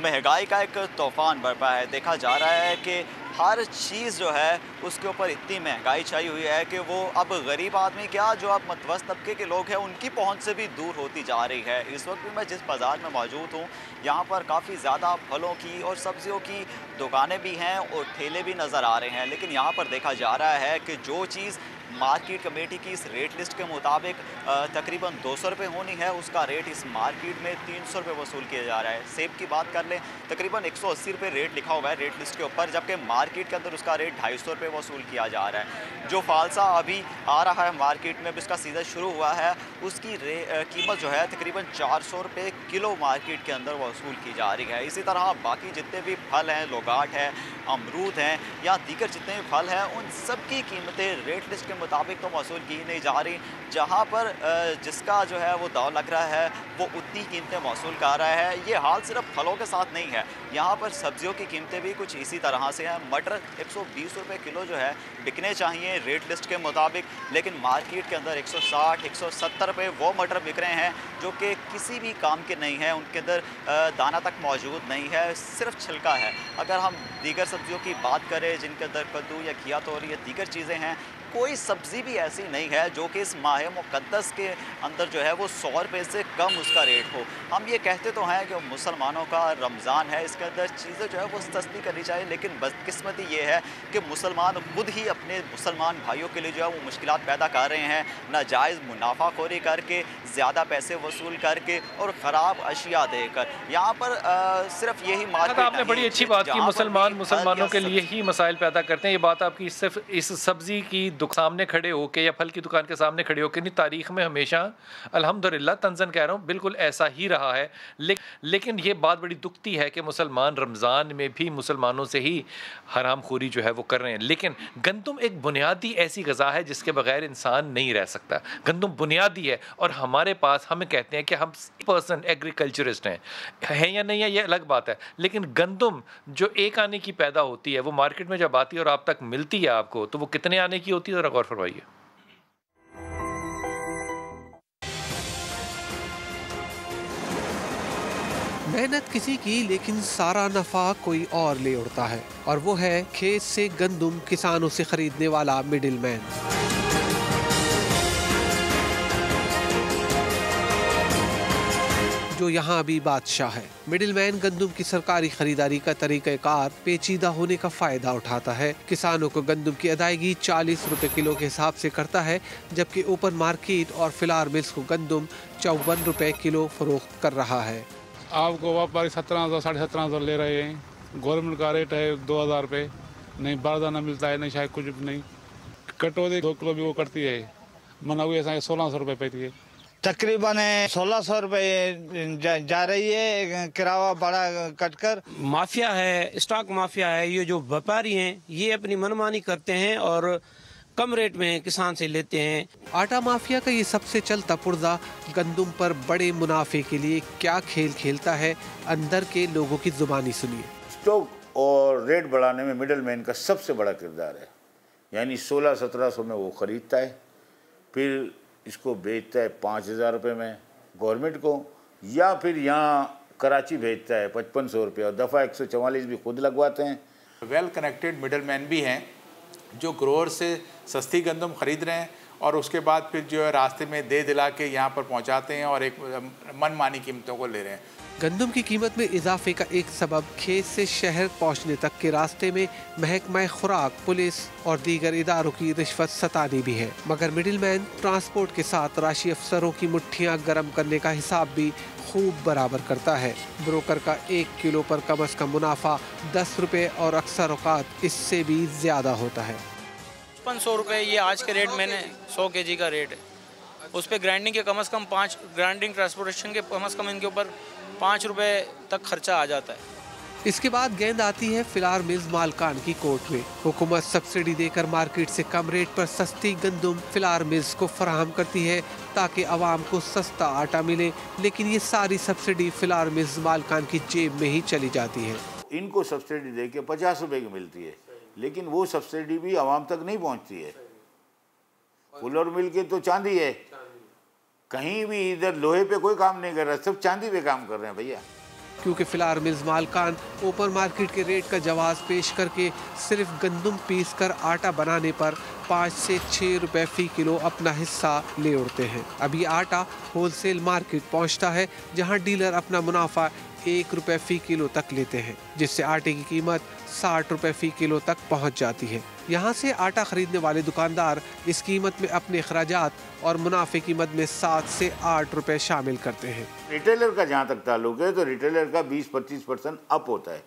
महंगाई का एक तूफ़ान बरपा है। देखा जा रहा है कि हर चीज़ जो है उसके ऊपर इतनी महंगाई छाई हुई है कि वो अब गरीब आदमी क्या, जो अब मतवस्त तबके के लोग हैं उनकी पहुंच से भी दूर होती जा रही है। इस वक्त भी मैं जिस बाज़ार में मौजूद हूँ यहाँ पर काफ़ी ज़्यादा फलों की और सब्जियों की दुकानें भी हैं और ठेले भी नज़र आ रहे हैं, लेकिन यहाँ पर देखा जा रहा है कि जो चीज़ मार्केट कमेटी की इस रेट लिस्ट के मुताबिक तकरीबन 200 रुपये होनी है, उसका रेट इस मार्केट में 300 रुपये वसूल किया जा रहा है। सेब की बात कर लें, तकरीबन 180 रुपये रेट लिखा हुआ है रेट लिस्ट के ऊपर, जबकि मार्केट के अंदर उसका रेट 250 रुपये वसूल किया जा रहा है। जो फालसा अभी आ रहा है मार्केट में, अब इसका सीज़न शुरू हुआ है, उसकी कीमत जो है तकरीबन 400 रुपये किलो मार्केट के अंदर वसूल की जा रही है। इसी तरह बाकी जितने भी फल हैं, लोगाट है, अमरूद हैं या दीगर जितने भी फल हैं, उन सब की कीमतें रेट लिस्ट के मुताबिक तो वसूल की नहीं जा रही। जहाँ पर जिसका जो है वो दाव लग रहा है वो उतनी कीमतें वसूल कर रहा है। ये हाल सिर्फ फलों के साथ नहीं है, यहाँ पर सब्जियों की कीमतें भी कुछ इसी तरह से हैं। मटर 120 रुपये किलो जो है बिकने चाहिए रेट लिस्ट के मुताबिक, लेकिन मार्केट के अंदर 160 170 रुपये वो मटर बिक रहे हैं जो कि किसी भी काम के नहीं है, उनके अंदर दाना तक मौजूद नहीं है, सिर्फ छिलका है। अगर हम दीगर सब्जियों की बात करें जिनके अंदर कद्दू या घिया तोरी या दीगर चीज़ें हैं, कोई सब्ज़ी भी ऐसी नहीं है जो कि इस माह मुक़द्दस के अंदर जो है वो 100 रुपये से कम उसका रेट हो। हम ये कहते तो हैं कि मुसलमानों का रमज़ान है, इसके अंदर चीज़ें जो है वो सस्ती करनी चाहिए, लेकिन बदकिस्मती ये है कि मुसलमान खुद ही अपने मुसलमान भाइयों के लिए जो है वो मुश्किलात पैदा कर रहे हैं, नाजायज़ मुनाफाखोरी करके, ज़्यादा पैसे वसूल करके और ख़राब अशिया देकर। यहाँ पर सिर्फ यही मार्केट आपने बड़ी अच्छी बात की, मुसलमानों के लिए ही मसाइल पैदा करते हैं। ये बात आपकी सिर्फ इस सब्ज़ी की सामने खड़े होके या फल की दुकान के सामने खड़े होके नहीं, तारीख़ में हमेशा अल्हम्दुलिल्लाह तंज़न कह रहा हूँ बिल्कुल ऐसा ही रहा है। लेकिन ये बात बड़ी दुखती है कि मुसलमान रमज़ान में भी मुसलमानों से ही हराम खोरी जो है वो कर रहे हैं। लेकिन गंदम एक बुनियादी ऐसी ग़ज़ा है जिसके बगैर इंसान नहीं रह सकता। गंदम बुनियादी है और हमारे पास, हमें कहते हैं कि हम % एग्रीकल्चरिस्ट हैं या नहीं है ये अलग बात है, लेकिन गंदम जो एक आने की पैदा होती है वो मार्केट में जब आती है और आप तक मिलती है आपको, तो वो कितने आने की होती है, ज़रा गौर फरमाइए। मेहनत किसी की, लेकिन सारा नफा कोई और ले उड़ता है, और वो है खेत से गंदम किसानों से खरीदने वाला मिडिल मैन। जो यहाँ भी बादशाह है। मिडिलमैन गंदम की सरकारी खरीदारी का तरीक़ाकार पेचीदा होने का फ़ायदा उठाता है। किसानों को गंदम की अदायगी 40 रुपए किलो के हिसाब से करता है, जबकि ओपन मार्केट और फिलार मिल्स को गंदम 54 रुपए किलो फरोख्त कर रहा है। आपको व्यापारी 1700 साढ़े 1700 ले रहे हैं, गवर्नमेंट का रेट है 2000 रुपये, नहीं बारदाना मिलता है, नहीं शायद कुछ भी नहीं। कटोरी 2 किलो भी वो करती है, मना हुई ऐसा 1600 रुपये पैती है। तकरीबन 1600 रुपये जा रही है किराया बड़ा कटकर। माफिया है, स्टॉक माफिया है, ये जो व्यापारी हैं ये अपनी मनमानी करते हैं और कम रेट में किसान से लेते हैं। आटा माफिया का ये सबसे चलता पुर्जा गंदम पर बड़े मुनाफे के लिए क्या खेल खेलता है, अंदर के लोगों की जुबानी सुनिए। स्टॉक और रेट बढ़ाने में मिडल मैन का सबसे बड़ा किरदार है। यानी 1600-1700 में वो खरीदता है, फिर इसको बेचता है 5000 रुपये में गवर्नमेंट को, या फिर यहाँ कराची भेजता है 5500 रुपये, और दफ़ा 144 भी खुद लगवाते हैं। वेल कनेक्टेड मिडल मैन भी हैं जो ग्रोअर से सस्ती गंदम ख़रीद रहे हैं और उसके बाद फिर जो है रास्ते में दे दिला के यहाँ पर पहुँचाते हैं और एक मनमानी कीमतों को ले रहे हैं। गंदम की कीमत में इजाफे का एक सबब खेत से शहर पहुंचने तक के रास्ते में महकमा खुराक, पुलिस और दीगर इदारों की रिश्वत सतानी भी है। मगर मिडिलमैन ट्रांसपोर्ट के साथ राशि अफसरों की मुट्ठियां गर्म करने का हिसाब भी खूब बराबर करता है। ब्रोकर का 1 किलो पर कम से कम मुनाफा 10 रुपये और अक्सर औकात इससे भी ज़्यादा होता है। 500 रुपये ये आज के रेट, मैंने 100 kg का रेट है, उस पर ग्राइंडिंग के कम से कम 5, ग्राइंडिंग ट्रांसपोर्टेशन के कम से कम इनके ऊपर 5 रुपये तक खर्चा आ जाता है। इसके बाद गेंद आती है फिलार मिल्स मालकान की कोर्ट में। हुकूमत सब्सिडी देकर मार्केट से कम रेट पर सस्ती गंदम फिलार मिल्स को फराहम करती है ताकि आवाम को सस्ता आटा मिले, लेकिन ये सारी सब्सिडी फिलार मिल्स मालकान की जेब में ही चली जाती है। इनको सब्सिडी दे के 50 रुपये की मिलती है, लेकिन वो सब्सिडी भी आवाम तक नहीं पहुँचती है। फुलर मिल के तो चांदी है, कहीं भी इधर लोहे पे कोई काम नहीं कर रहा, सब चांदी पे काम कर रहे हैं भैया। क्योंकि फिलार मिल्स मालकान ओपन मार्केट के रेट का जवाब पेश करके सिर्फ गंदम पीस कर आटा बनाने पर 5 से 6 रुपए फी किलो अपना हिस्सा ले उड़ते हैं। अब ये आटा होलसेल मार्केट पहुंचता है, जहां डीलर अपना मुनाफा 1 रुपए फी किलो तक लेते हैं, जिससे आटे की कीमत 60 रुपए फी किलो तक पहुंच जाती है। यहाँ से आटा खरीदने वाले दुकानदार इस कीमत में अपने अखराजात और मुनाफे की मद में 7 से 8 रुपए शामिल करते हैं। रिटेलर का जहाँ तक ताल्लुक है तो रिटेलर का 20-25% अप होता है।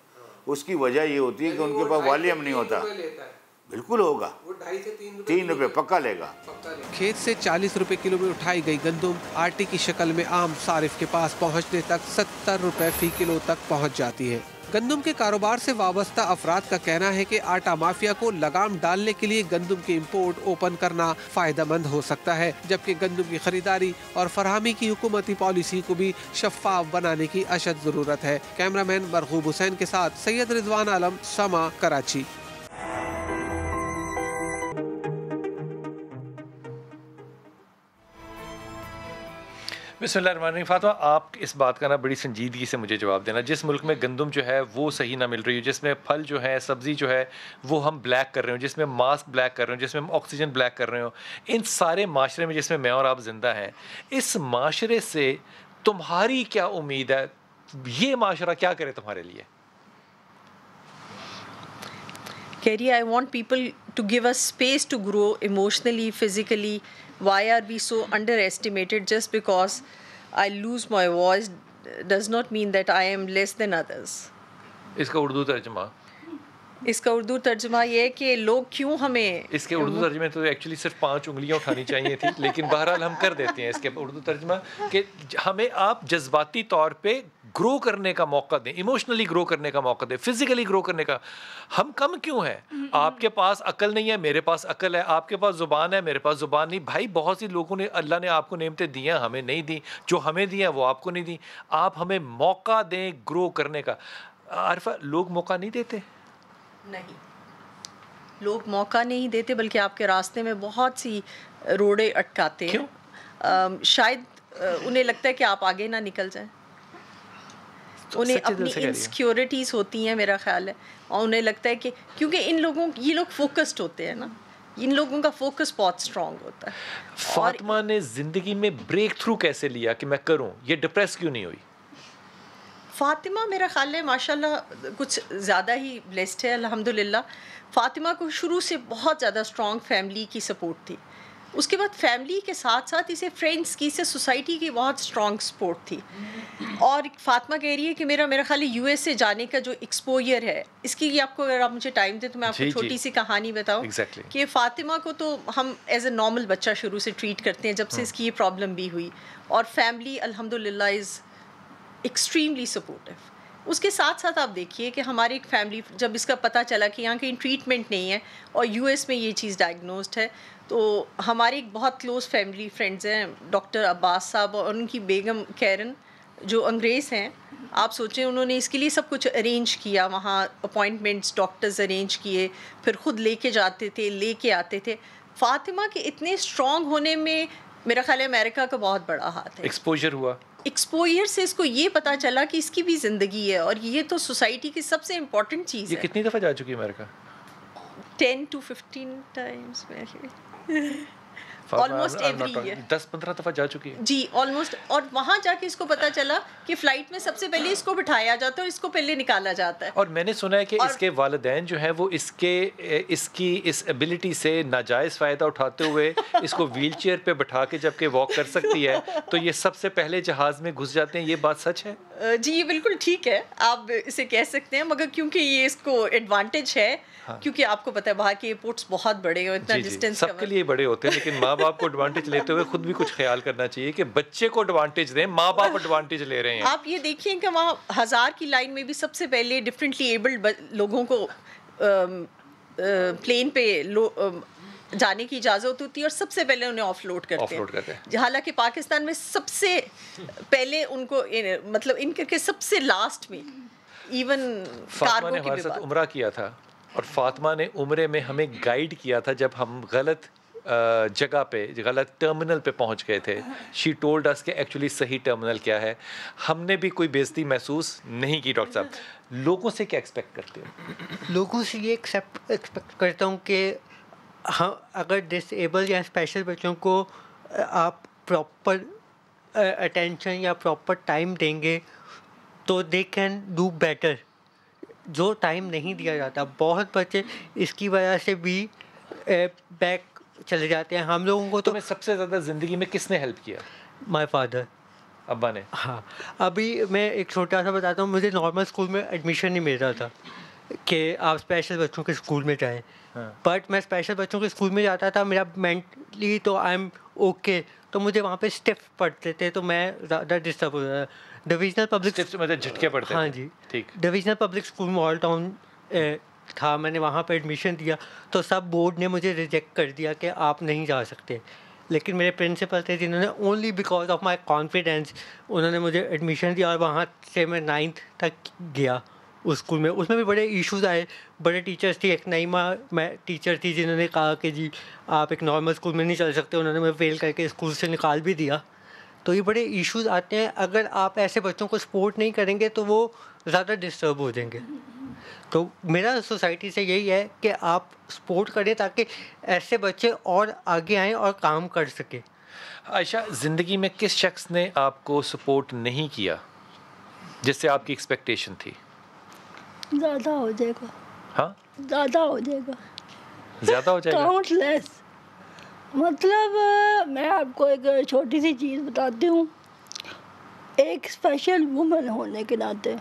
उसकी वजह ये होती है कि उनके पास वॉल्यूम नहीं होता। बिल्कुल होगा, 3 रुपये पक्का लेगा। खेत से 40 रुपए किलो में उठाई गई गंदम आटे की शक्ल में आम सारिफ के पास पहुँचने तक 70 रुपए फी किलो तक पहुँच जाती है। गंदम के कारोबार से वाबस्ता अफराद का कहना है कि आटा माफिया को लगाम डालने के लिए गंदम के इंपोर्ट ओपन करना फायदेमंद हो सकता है, जबकि गंदम की खरीदारी और फरहमी की हुकूमती पॉलिसी को भी शफाफ बनाने की अशद जरूरत है। कैमरामैन मरगूब हुसैन के साथ सैयद रिजवान आलम, समा, कराची। बिस्मिल्लाहिर्रहमानिर्रहीम। फातिमा, आप इस बात का ना बड़ी संजीदगी से मुझे जवाब देना। जिस मुल्क में गंदम जो है वो सही ना मिल रही हो, जिसमें फल जो है, सब्ज़ी जो है वो हम ब्लैक कर रहे हो, जिसमें मास्क ब्लैक कर रहे हो, जिसमें हम ऑक्सीजन ब्लैक कर रहे हो, इन सारे माशरे में जिसमें मैं और आप ज़िंदा हैं, इस माशरे से तुम्हारी क्या उम्मीद है? ये माशरा क्या करे तुम्हारे लिए? Kerry, I want people to give us space to grow emotionally, physically. Why are we so underestimated? Just because I lose my voice does not mean that I am less than others. इसका उर्दू तर्जुमा? इसका उर्दू तर्जुमा ये है कि लोग क्यों हमें, इसके उर्दू तर्जुमे तो एक्चुअली सिर्फ 5 उंगलियां उठानी चाहिए थी, लेकिन बहरहाल हम कर देते हैं इसके उर्दू तर्जुमा कि हमें आप जज्बाती तौर पे ग्रो करने का मौका दें, इमोशनली ग्रो करने का मौका दें, फिजिकली ग्रो करने का। हम कम क्यों हैं? आपके पास अकल नहीं है, मेरे पास अकल है, आपके पास ज़ुबान है, मेरे पास ज़ुबान नहीं। भाई बहुत सी लोगों ने, अल्लाह ने आपको नेमतें दी हैं, हमें नहीं दी। जो हमें दी हैं वो आपको नहीं दी। आप हमें मौका दें ग्रो करने का। आरिफा, लोग मौका नहीं देते? नहीं, लोग मौका नहीं देते, बल्कि आपके रास्ते में बहुत सी रोड़े अटकाते हैं। शायद उन्हें लगता है कि आप आगे ना निकल जाएं। उन्हें अपनी इनसिक्योरिटीज़ होती हैं, मेरा ख्याल है, और उन्हें लगता है कि क्योंकि ये लोग फोकस्ड होते हैं ना, इन लोगों का फोकस बहुत स्ट्रांग होता है। फातिमा ने ज़िंदगी में ब्रेक थ्रू कैसे लिया कि मैं करूं? ये डिप्रेस क्यों नहीं हुई? फातिमा मेरा ख्याल है माशाल्लाह कुछ ज़्यादा ही ब्लेस्ड है, अल्हम्दुलिल्लाह। फातिमा को शुरू से बहुत ज़्यादा स्ट्रॉन्ग फैमिली की सपोर्ट थी। उसके बाद फैमिली के साथ साथ इसे फ्रेंड्स की, इसे सोसाइटी की बहुत स्ट्रॉन्ग सपोर्ट थी। और फातिमा कह रही है कि मेरा ख्याल है यूएस से जाने का जो एक्सपोजर है, इसकी आपको, अगर आप मुझे टाइम दें तो मैं आपको छोटी सी कहानी बताऊं कि फातिमा को तो हम एज ए नॉर्मल बच्चा शुरू से ट्रीट करते हैं जब से इसकी ये प्रॉब्लम भी हुई, और फैमिली अल्हम्दुलिल्लाह इज़ एक्सट्रीमली सपोर्टिव। उसके साथ साथ आप देखिए कि हमारी एक फैमिली, जब इसका पता चला कि यहाँ कहीं ट्रीटमेंट नहीं है और यूएस में ये चीज़ डायग्नोस्ड है, तो हमारी एक बहुत क्लोज़ फैमिली फ्रेंड्स हैं डॉक्टर अब्बास साहब और उनकी बेगम कैरन, जो अंग्रेज़ हैं। आप सोचें, उन्होंने इसके लिए सब कुछ अरेंज किया, वहाँ अपॉइंटमेंट्स डॉक्टर्स अरेंज किए, फिर ख़ुद लेके जाते थे, लेके आते थे। फातिमा के इतने स्ट्रॉन्ग होने में मेरा ख्याल है अमेरिका का बहुत बड़ा हाथ है। एक्सपोजर हुआ, एक्सपोजर से इसको ये पता चला कि इसकी भी ज़िंदगी है, और ये तो सोसाइटी की सबसे इम्पोर्टेंट चीज़ है। ये कितनी दफ़ा जा चुकी है अमेरिका? 10 to 15 टाइम्स में, ऑलमोस्ट एवरी ईयर 10-15 दफ़ा जा चुकी है जी, ऑलमोस्ट। और वहाँ जाके इसको पता चला कि फ़्लाइट में सबसे पहले इसको बिठाया जाता है और इसको पहले निकाला जाता है। और मैंने सुना है कि इसके वालिदैन जो है वो इसकी इस एबिलिटी से नाजायज़ फ़ायदा उठाते हुए इसको व्हील चेयर पर बैठा के जबकि वॉक कर सकती है, तो ये सबसे पहले जहाज़ में घुस जाते हैं। ये बात सच है? जी, ये बिल्कुल ठीक है, आप इसे कह सकते हैं, मगर क्योंकि ये इसको एडवांटेज है, हाँ। क्योंकि आपको पता है बाहर के एयरपोर्ट्स बहुत बड़े हैं, इतना डिस्टेंस सबके लिए बड़े होते हैं, लेकिन माँ बाप को एडवांटेज लेते हुए खुद भी कुछ ख्याल करना चाहिए कि बच्चे को एडवांटेज दें। माँ बाप एडवांटेज ले रहे हैं। आप ये देखिए कि वहाँ 1000 की लाइन में भी सबसे पहले डिफरेंटली एबल्ड लोगों को प्लेन पे जाने की इजाज़त होती है और सबसे पहले उन्हें ऑफलोड करते हैं। हालांकि पाकिस्तान में सबसे पहले उनको मतलब इन करके सबसे लास्ट में इवन फातिमा ने हमारे साथ उम्रा किया था, और फातिमा ने उम्रे में हमें गाइड किया था जब हम गलत जगह पे, गलत टर्मिनल पे पहुंच गए थे। शी टोल्ड अस कि एक्चुअली सही टर्मिनल क्या है। हमने भी कोई बेइज्जती महसूस नहीं की। डॉक्टर साहब, लोगों से क्या एक्सपेक्ट करते हो? लोगों से ये एक्सपेक्ट करता हूँ कि हाँ, अगर डिसेबल या स्पेशल बच्चों को आप प्रॉपर अटेंशन या प्रॉपर टाइम देंगे तो दे कैन डू बेटर। जो टाइम नहीं दिया जाता, बहुत बच्चे इसकी वजह से भी बैक चले जाते हैं। हम लोगों को तो सबसे ज़्यादा ज़िंदगी में किसने हेल्प किया? माय फादर, अब्बा ने। हाँ, अभी मैं एक छोटा सा बताता हूँ। मुझे नॉर्मल स्कूल में एडमिशन नहीं मिल रहा था कि आप स्पेशल बच्चों के स्कूल में जाएं, बट मैं स्पेशल बच्चों के स्कूल में जाता था। मेरा मेंटली तो आई एम ओके, तो मुझे वहाँ पे स्टिफ पढ़ते थे, तो मैं ज़्यादा डिस्टर्ब हो रहा था। डिविजनल पब्लिक मतलब झटके पड़ते हाँ जी, ठीक। Divisional public school mall town था, मैंने वहाँ पे एडमिशन दिया, तो सब बोर्ड ने मुझे रिजेक्ट कर दिया कि आप नहीं जा सकते। लेकिन मेरे प्रिंसिपल थे जिन्होंने only because of my confidence उन्होंने मुझे एडमिशन दिया, और वहाँ से मैं 9th तक गया उस स्कूल में। उसमें भी बड़े इश्यूज आए, बड़े टीचर्स थी। एक नईमा मैं टीचर थी जिन्होंने कहा कि जी आप एक नॉर्मल स्कूल में नहीं चल सकते, उन्होंने मुझे फेल करके स्कूल से निकाल भी दिया। तो ये बड़े इश्यूज आते हैं। अगर आप ऐसे बच्चों को सपोर्ट नहीं करेंगे तो वो ज़्यादा डिस्टर्ब हो जाएंगे। तो मेरा सोसाइटी से यही है कि आप सपोर्ट करें ताकि ऐसे बच्चे और आगे आएँ और काम कर सकें। आयशा, ज़िंदगी में किस शख्स ने आपको सपोर्ट नहीं किया जिससे आपकी एक्सपेक्टेशन थी? ज़्यादा हो जाएगा। हाँ, ज़्यादा हो जाएगा, ज़्यादा हो जाएगा, काउंटलेस। मतलब मैं आपको एक छोटी सी चीज़ बताती हूँ। एक स्पेशल वुमन होने के नाते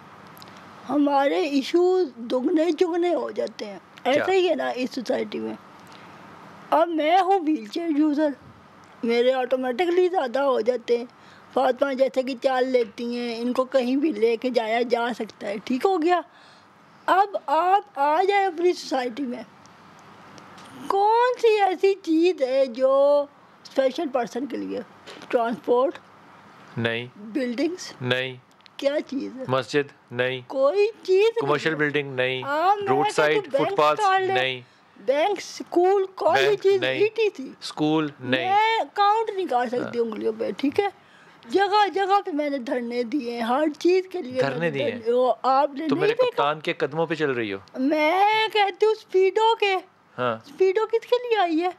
हमारे इश्यूज दुगने चुगने हो जाते हैं। ऐसा ही है ना इस सोसाइटी में। अब मैं हूँ व्हील चेयर यूज़र, मेरे ऑटोमेटिकली ज़्यादा हो जाते हैं। फातिमा जैसे कि चाल लेती हैं, इनको कहीं भी लेके जाया जा सकता है, ठीक हो गया। अब आप आ जाए अपनी सोसाइटी में, कौन सी ऐसी चीज़ है जो स्पेशल पर्सन के लिए? ट्रांसपोर्ट नहीं, बिल्डिंग्स नहीं, क्या चीज़ है? मस्जिद नहीं, कोई चीज़, कमर्शियल बिल्डिंग नहीं, रोड साइड फुटपाथ नहीं, बैंक, स्कूल, कॉलेज, थी स्कूल नहीं, मैं काउंट नहीं कर सकती उंगलियों पे, ठीक है। जगह जगह पे मैंने धरने दिए, हर चीज़ के लिए धरने दिए। आपने तो मेरे कप्तान के कदमों पे चल रही हो। मैं कहती हूँ स्पीडो के। हाँ, स्पीडो किसके लिए आई है?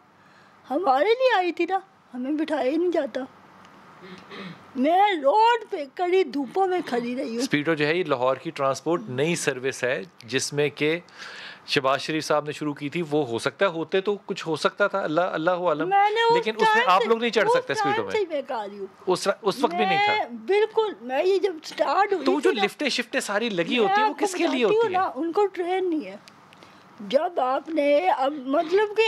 हमारे लिए आई थी ना, हमें बिठाया ही नहीं जाता। मैं रोड पे कड़ी धूपों में खड़ी रही हूँ। स्पीडो जो है ये लाहौर की ट्रांसपोर्ट नई सर्विस है जिसमें के शहबाज शरीफ साहब ने शुरू की थी। वो हो सकता है होते तो कुछ हो सकता था, अल्लाह आलम, लेकिन उसमें आप लोग नहीं चढ़ सकते स्पीडो में। उस वक्त भी नहीं था बिल्कुल। मैं ये जब स्टार्ट हुई तो जो लिफ्टें शिफ्टें सारी लगी होती है वो किसके लिए होती है? उनको ट्रेन नहीं है। जब आपने अब मतलब कि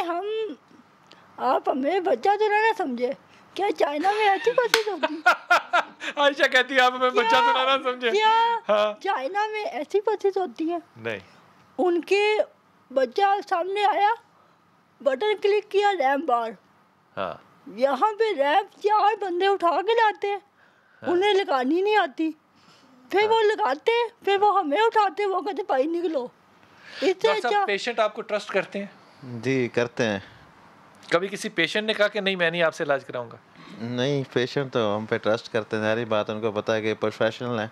आप हमें बच्चा तो ना समझे, क्या चाइना में ऐसी बसें होती? आयशा कहती है आप हमें बच्चा तो ना समझे। क्या हाँ? चाइना में ऐसी बसें होती हैं? नहीं। उनके बच्चा सामने आया, बटन क्लिक किया, रैम बार। हाँ। यहाँ पे रैम 4 बंदे उठा के लाते हैं। हाँ। उन्हें लगानी नहीं आती, फिर हाँ। वो लगाते, फिर वो हमें उठाते, वो कहते भाई निकलो। इससे अच्छा पेशेंट आपको ट्रस्ट करते हैं? जी करते हैं। कभी किसी पेशेंट ने कहा कि नहीं मैं नहीं आपसे इलाज कराऊंगा? नहीं, पेशेंट तो हम पे ट्रस्ट करते हैं, सारी बात उनको पता है कि प्रोफेशनल है।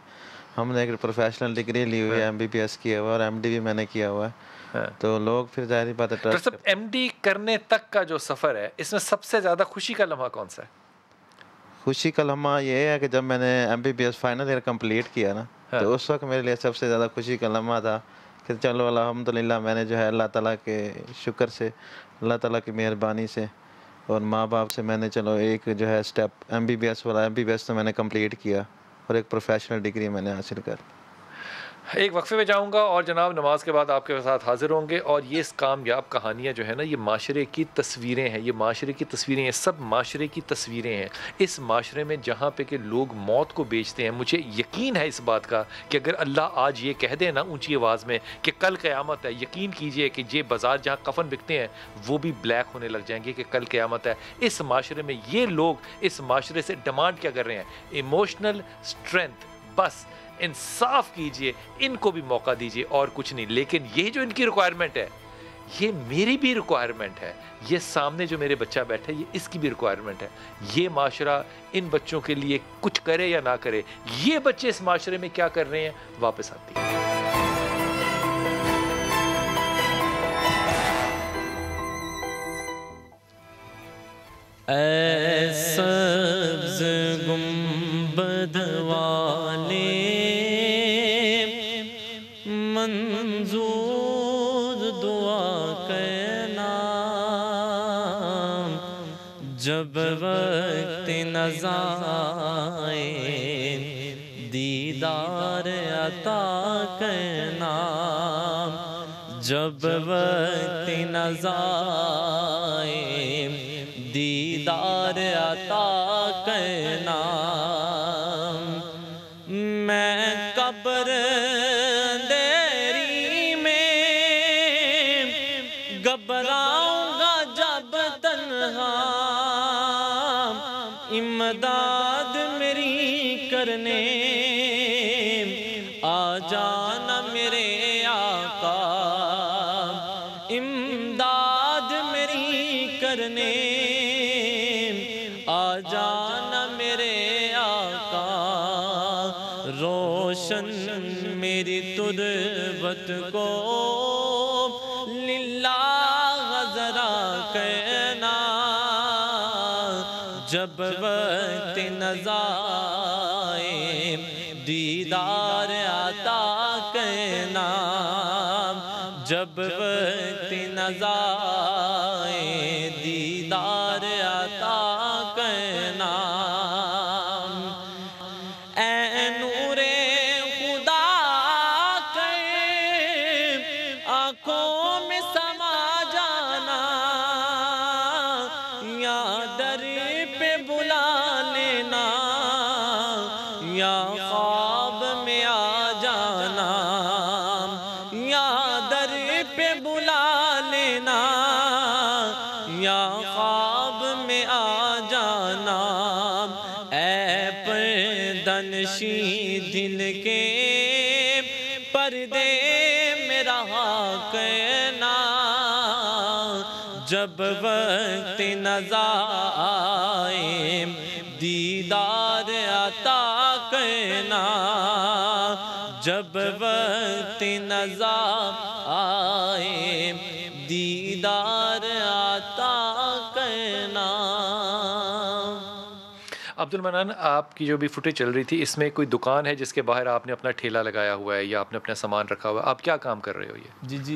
हमने एक प्रोफेशनल डिग्री ली हुई है, MBBS किया हुआ और MD भी मैंने किया हुआ है। तो लोग फिर जाहिर बात है ट्रस्ट। तो MD करने तक का जो सफ़र है इसमें सबसे ज़्यादा खुशी का लम्हा कौन सा है? खुशी का लम्हा ये है कि जब मैंने MBBS फाइनल ईयर कंप्लीट किया ना, तो उस वक्त मेरे लिए सबसे ज़्यादा खुशी का लम्हा था कि चलो अल्हम्दुलिल्लाह मैंने जो है अल्लाह ताला के शुक्र से, अल्लाह ताला की मेहरबानी से और माँ बाप से मैंने चलो एक जो है स्टेप MBBS वाला MBBS तो मैंने कंप्लीट किया और एक प्रोफेशनल डिग्री मैंने हासिल कर। एक वक्फे में जाऊंगा और जनाब नमाज के बाद आपके साथ हाजिर होंगे। और ये कामयाब कहानियाँ जो है ना, ये माशरे की तस्वीरें हैं, ये माशरे की तस्वीरें हैं, सब माशरे की तस्वीरें हैं। इस माशरे में जहाँ पे कि लोग मौत को बेचते हैं, मुझे यकीन है इस बात का कि अगर अल्लाह आज ये कह दे ना ऊंची आवाज़ में कि कल क़यामत है, यकीन कीजिए कि ये बाज़ार जहाँ कफन बिकते हैं वो भी ब्लैक होने लग जाएंगे कि कल क़यामत है। इस माशरे में ये लोग इस माशरे से डिमांड क्या कर रहे हैं? Emotional strength. बस इंसाफ कीजिए, इनको भी मौका दीजिए और कुछ नहीं। लेकिन ये जो इनकी रिक्वायरमेंट है, ये मेरी भी रिक्वायरमेंट है, ये सामने जो मेरे बच्चा बैठा है ये इसकी भी रिक्वायरमेंट है। ये माशरा इन बच्चों के लिए कुछ करे या ना करे, ये बच्चे इस माशरे में क्या कर रहे हैं, वापस आती है। सब्ज़ गुंबद वाले मंजूर दुआ कहना, जब वक्त नज़ा आए दीदार अता कहना, जब वक्त नज़ा आए दीदार अता कहना। मैं कब्र अंधेरी में घबराऊंगा जब तन्हा, इमदाद मेरी करने आ जाना मेरे आका, इमदाद मेरी करने आ जाना मेरे खिलवत को लिल्लाह ज़रा कहना, जब वक्त नज़ाए दीदार आता कहना, जब वक्त नज़ाए दीदार आता कहना। ऐ नूरे खुदा के आँखों में समा जाना, या दर पे बुला लेना, या ख्वाब में आ जाना, या दर पे बुला लेना, या ख्वाब में आ जाना। ऐ पर्दनशी दिल के पर्दे में रहा कहना, जब वक्त नज़ाए दीदार आता कहना, जब वक्त नज़ाए दीदार आता कहना। अब्दुल मन्नान, आपकी जो भी फुटेज चल रही थी, इसमें कोई दुकान है जिसके बाहर आपने अपना ठेला लगाया हुआ है या आपने अपना सामान रखा हुआ है? आप क्या काम कर रहे हो ये? जी जी,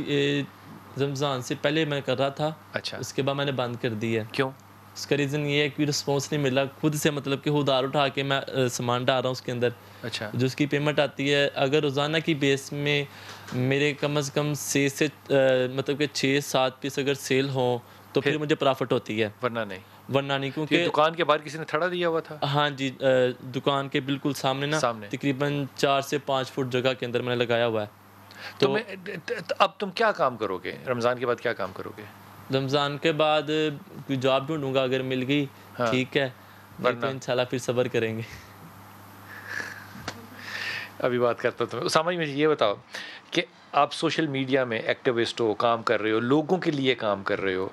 रमज़ान से पहले मैं कर रहा था। अच्छा। उसके बाद मैंने बंद कर दिया। क्यों? उसका रीज़न ये है कि रिस्पॉन्स नहीं मिला खुद से, मतलब कि उधार उठा के मैं सामान डाल रहा हूँ उसके अंदर। अच्छा। जो उसकी पेमेंट आती है, अगर रोज़ाना की बेस में मेरे कम से कम 6 से मतलब कि 6-7 पीस अगर सेल हो तो फिर मुझे प्रॉफिट होती है, वरना नहीं। वरना नहीं, क्योंकि दुकान के बाहर किसी ने थड़ा दिया हुआ था? हाँ जी, दुकान के बिल्कुल सामने ना, तकरीबन 4 से 5 फुट जगह के अंदर मैंने लगाया हुआ है। तो अब तुम क्या काम करोगे? रमज़ान के बाद क्या काम करोगे? रमज़ान के बाद कोई जॉब ढूंढूंगा, अगर मिल गई ठीक है, वरना तो इंशाल्लाह फिर सब्र करेंगे। अभी बात करता हूँ। उसामा जी, मुझे ये बताओ कि आप सोशल मीडिया में एक्टिविस्ट हो, काम कर रहे हो, लोगों के लिए काम कर रहे हो,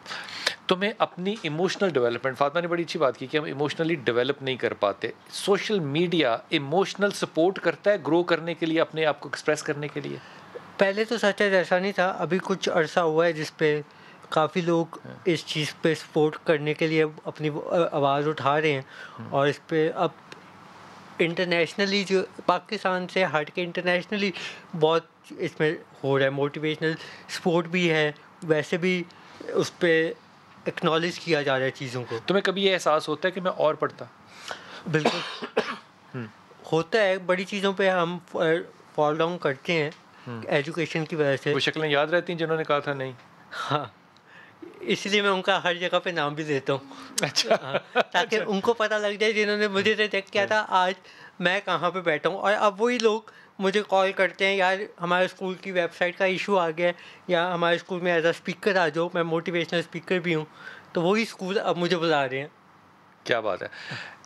तुम्हें अपनी इमोशनल डेवलपमेंट, फातिमा ने बड़ी अच्छी बात की कि हम इमोशनली डेवलप नहीं कर पाते, सोशल मीडिया इमोशनल सपोर्ट करता है ग्रो करने के लिए, अपने आप को एक्सप्रेस करने के लिए? पहले तो सच है ऐसा नहीं था, अभी कुछ अरसा हुआ है जिस पे काफ़ी लोग इस चीज़ पे सपोर्ट करने के लिए अपनी आवाज़ उठा रहे हैं। और इस पे अब इंटरनेशनली, जो पाकिस्तान से हट के इंटरनेशनली बहुत इसमें हो रहा है, मोटिवेशनल सपोर्ट भी है, वैसे भी उस पर एक्नॉलेज किया जा रहा है चीज़ों को। तुम्हें कभी ये एहसास होता है कि मैं और पढ़ता? बिल्कुल होता है, बड़ी चीज़ों पे हम फॉल डाउन करते हैं एजुकेशन की वजह से। वो शक्लें याद रहती हैं जिन्होंने कहा था नहीं? हाँ, इसलिए मैं उनका हर जगह पे नाम भी देता हूँ। अच्छा। ताकि अच्छा। उनको पता लग जाए जिन्होंने मुझे रिजेक्ट किया था, आज मैं कहाँ पे बैठा हूँ। और अब वही लोग मुझे कॉल करते हैं, यार हमारे स्कूल की वेबसाइट का इशू आ गया है, या हमारे स्कूल में एज अ स्पीकर आ जाओ, मैं मोटिवेशनल स्पीकर भी हूँ। तो वही स्कूल अब मुझे बुला रहे हैं। क्या बात है।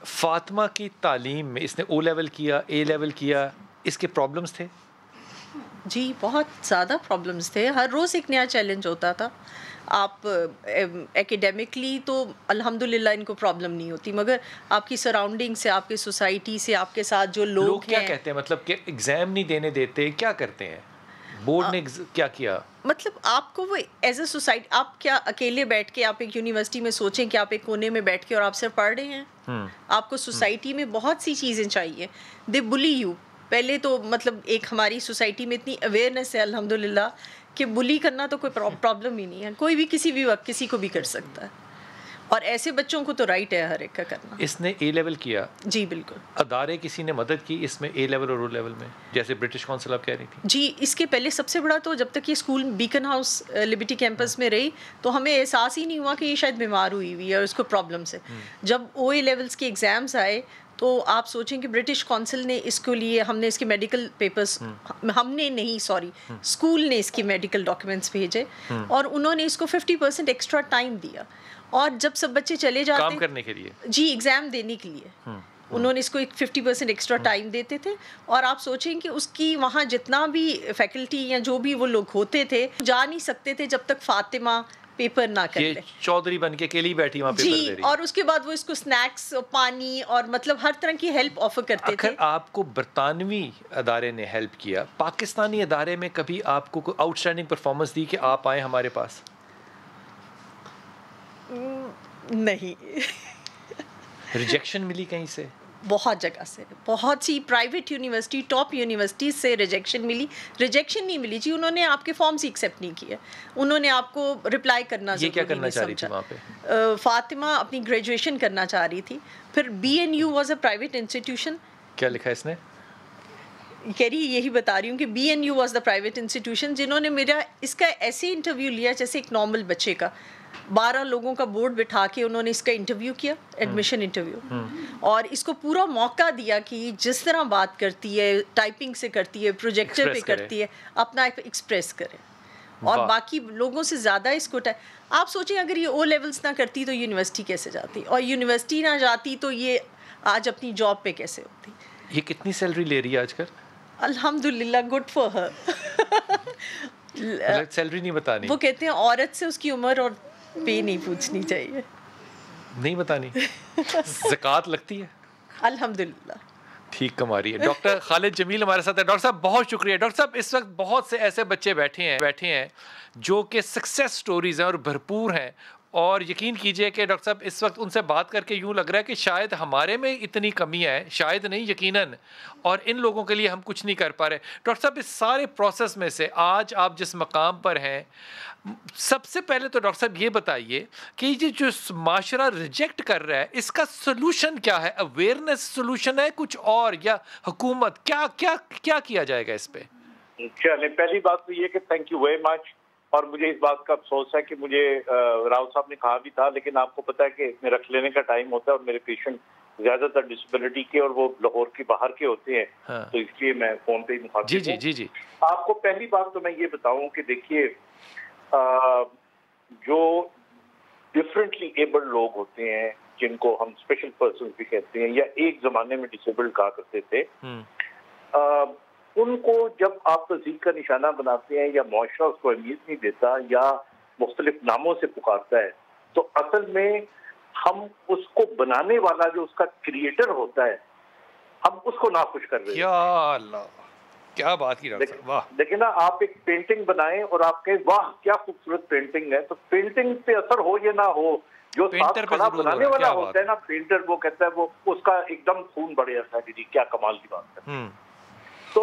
फातिमा की तालीम में, इसने O लेवल किया, A लेवल किया, इसके प्रॉब्लम्स थे? जी, बहुत ज़्यादा प्रॉब्लम्स थे। हर रोज़ एक नया चैलेंज होता था। आप एकेडमिकली तो अल्हम्दुलिल्लाह इनको प्रॉब्लम नहीं होती, मगर आपकी सराउंडिंग से, आपकी सोसाइटी से, आपके साथ जो लोग क्या कहते हैं, मतलब कि एग्ज़ाम नहीं देने देते, क्या करते हैं? बोर्ड ने क्या किया? मतलब आपको वो एज अ सोसाइटी, आप क्या अकेले बैठ के आप एक यूनिवर्सिटी में सोचें कि आप एक कोने में बैठ के और आप सिर्फ पढ़ रहे हैं? आपको सोसाइटी में बहुत सी चीज़ें चाहिए। दे बुली यू। पहले तो मतलब एक हमारी सोसाइटी में इतनी अवेयरनेस है अल्हम्दुलिल्लाह कि बुली करना तो कोई प्रॉब्लम ही नहीं है, कोई भी किसी भी वक्त किसी को भी कर सकता है, और ऐसे बच्चों को तो राइट है हर एक का करना। इसने A लेवल किया? जी बिल्कुल। अदारे किसी ने मदद की इसमें A लेवल और O लेवल में, जैसे ब्रिटिश काउंसिल आप कह रही थी? जी, इसके पहले सबसे बड़ा तो जब तक ये school beacon house liberty campus में रही तो हमें एहसास ही नहीं हुआ कि ये शायद बीमार हुई हुई है, उसको प्रॉब्लम से। जब OA लेवल्स के एग्ज़ाम्स आए तो आप सोचें कि ब्रिटिश काउंसिल ने इसको लिए, हमने इसके मेडिकल पेपर्स, हमने नहीं सॉरी, स्कूल ने इसके मेडिकल डॉक्यूमेंट्स भेजे और उन्होंने इसको 50% एक्स्ट्रा टाइम दिया। और जब सब बच्चे चले जाते काम करने के लिए, जी एग्ज़ाम देने के लिए, उन्होंने इसको एक 50% एक्स्ट्रा टाइम देते थे। और आप सोचें कि उसकी वहाँ जितना भी फैकल्टी या जो भी वो लोग होते थे जा नहीं सकते थे जब तक फातिमा पेपर ना कर ये ले। चौधरी बन के अकेली बैठी वहाँ पेपर दे जी, रही। और उसके बाद वो इसको स्नैक्स, पानी और मतलब हर तरह की हेल्प ऑफर करते थे। आपको बरतानवी अदारे ने हेल्प किया, पाकिस्तानी अदारे में कभी आपको कोई आउटस्टैंडिंग परफॉर्मेंस दी कि आप आए हमारे पास? नहीं। रिजेक्शन मिली कहीं से? बहुत जगह से, बहुत सी प्राइवेट यूनिवर्सिटी, टॉप यूनिवर्सिटी से रिजेक्शन मिली। रिजेक्शन नहीं मिली जी, उन्होंने आपके फॉर्म्स ही एक्सेप्ट नहीं किए, उन्होंने आपको रिप्लाई करना ये क्या करना चाह रही थी वहाँ पे? फातिमा अपनी ग्रेजुएशन करना चाह रही थी। फिर BNU was a private institution. क्या लिखा है इसने? कह रही यही बता रही हूँ कि BNU was the private institution जिन्होंने मेरा इसका ऐसे इंटरव्यू लिया जैसे एक नॉर्मल बच्चे का। 12 लोगों का बोर्ड बिठा के उन्होंने इसका इंटरव्यू किया, एडमिशन इंटरव्यू, और इसको पूरा मौका दिया कि जिस तरह बात करती है, टाइपिंग से करती है, प्रोजेक्टर पे करती है, अपना एक्सप्रेस करे। और बाकी लोगों से ज़्यादा इसको आप सोचें अगर ये O लेवल्स ना करती तो यूनिवर्सिटी कैसे जाती, और यूनिवर्सिटी ना जाती तो ये आज अपनी जॉब पे कैसे होती। ये कितनी सैलरी ले रही है आजकल? अल्हम्दुलिल्लाह, गुड फॉर हर। सैलरी नहीं बतानी। वो कहते हैं औरत से उसकी उम्र और पे नहीं पूछनी चाहिए। नहीं बतानी। ज़कात लगती है? अल्हम्दुलिल्लाह ठीक कमा रही है। डॉक्टर खालिद जमील हमारे साथ है। डॉक्टर साहब बहुत शुक्रिया। डॉक्टर साहब इस वक्त बहुत से ऐसे बच्चे बैठे हैं जो कि सक्सेस स्टोरीज हैं और भरपूर हैं, और यकीन कीजिए कि डॉक्टर साहब इस वक्त उनसे बात करके यूँ लग रहा है कि शायद हमारे में इतनी कमियाँ हैं, शायद नहीं यकीनन, और इन लोगों के लिए हम कुछ नहीं कर पा रहे। डॉक्टर साहब इस सारे प्रोसेस में से आज आप जिस मकाम पर हैं, सबसे पहले तो डॉक्टर साहब ये बताइए कि ये जो माशरा रिजेक्ट कर रहा है इसका सोल्यूशन क्या है? अवेयरनेस सोल्यूशन है कुछ और, या हुकूमत क्या क्या क्या किया जाएगा इस पे? चलिए, पहली बात तो ये कि थैंक यू वेरी मच, और मुझे इस बात का अफसोस है कि मुझे राव साहब ने कहा भी था, लेकिन आपको पता है कि रख लेने का टाइम होता है और मेरे पेशेंट ज्यादातर डिसेबिलिटी के और वो लाहौर के बाहर के होते हैं। हाँ। तो इसलिए मैं फोन पे ही मुखातिब हूं। जी। आपको पहली बात तो मैं ये बताऊं कि देखिए, जो डिफरेंटली एबल्ड लोग होते हैं जिनको हम स्पेशल पर्सन भी कहते हैं या एक जमाने में डिसेबल्ड कहा करते थे, उनको जब आप तहजीब का निशाना बनाते हैं या मुआशरा उसको अहमियत नहीं देता या मुख्तलिफ नामों से पुकारता है, तो असल में हम उसको बनाने वाला जो उसका क्रिएटर होता है, हम उसको नाखुश कर रहे हैं। या अल्लाह, क्या बात की डॉक्टर साहब, वाह। देखिए ना, आप एक पेंटिंग बनाएं और आप कहें वाह क्या खूबसूरत पेंटिंग है, तो पेंटिंग पे असर हो या ना हो, जो खड़ा बनाने वाला होता है ना पेंटर, वो कहता है वो उसका एकदम खून बढ़ जाता है कि क्या कमाल की बात है। तो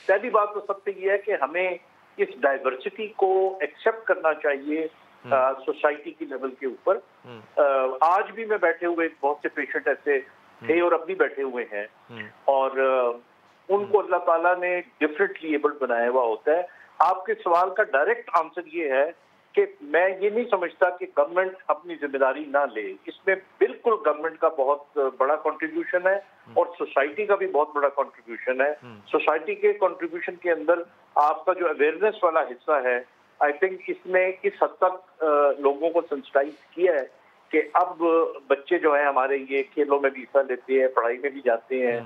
पहली बात तो सबसे ये है कि हमें इस डाइवर्सिटी को एक्सेप्ट करना चाहिए सोसाइटी की लेवल के ऊपर। आज भी मैं बैठे हुए बहुत से पेशेंट ऐसे थे और अब भी बैठे हुए हैं, और उनको अल्लाह ताला ने डिफरेंटली एबल्ड बनाया हुआ होता है। आपके सवाल का डायरेक्ट आंसर ये है कि मैं ये नहीं समझता कि गवर्नमेंट अपनी जिम्मेदारी ना ले, इसमें बिल्कुल गवर्नमेंट का बहुत बड़ा कंट्रीब्यूशन है और सोसाइटी का भी बहुत बड़ा कंट्रीब्यूशन है। सोसाइटी के कंट्रीब्यूशन के अंदर आपका जो अवेयरनेस वाला हिस्सा है, आई थिंक इसने इस हद तक लोगों को सेंसिटाइज किया है कि अब बच्चे जो है हमारे ये खेलों में भी हिस्सा लेते हैं, पढ़ाई में भी जाते हैं।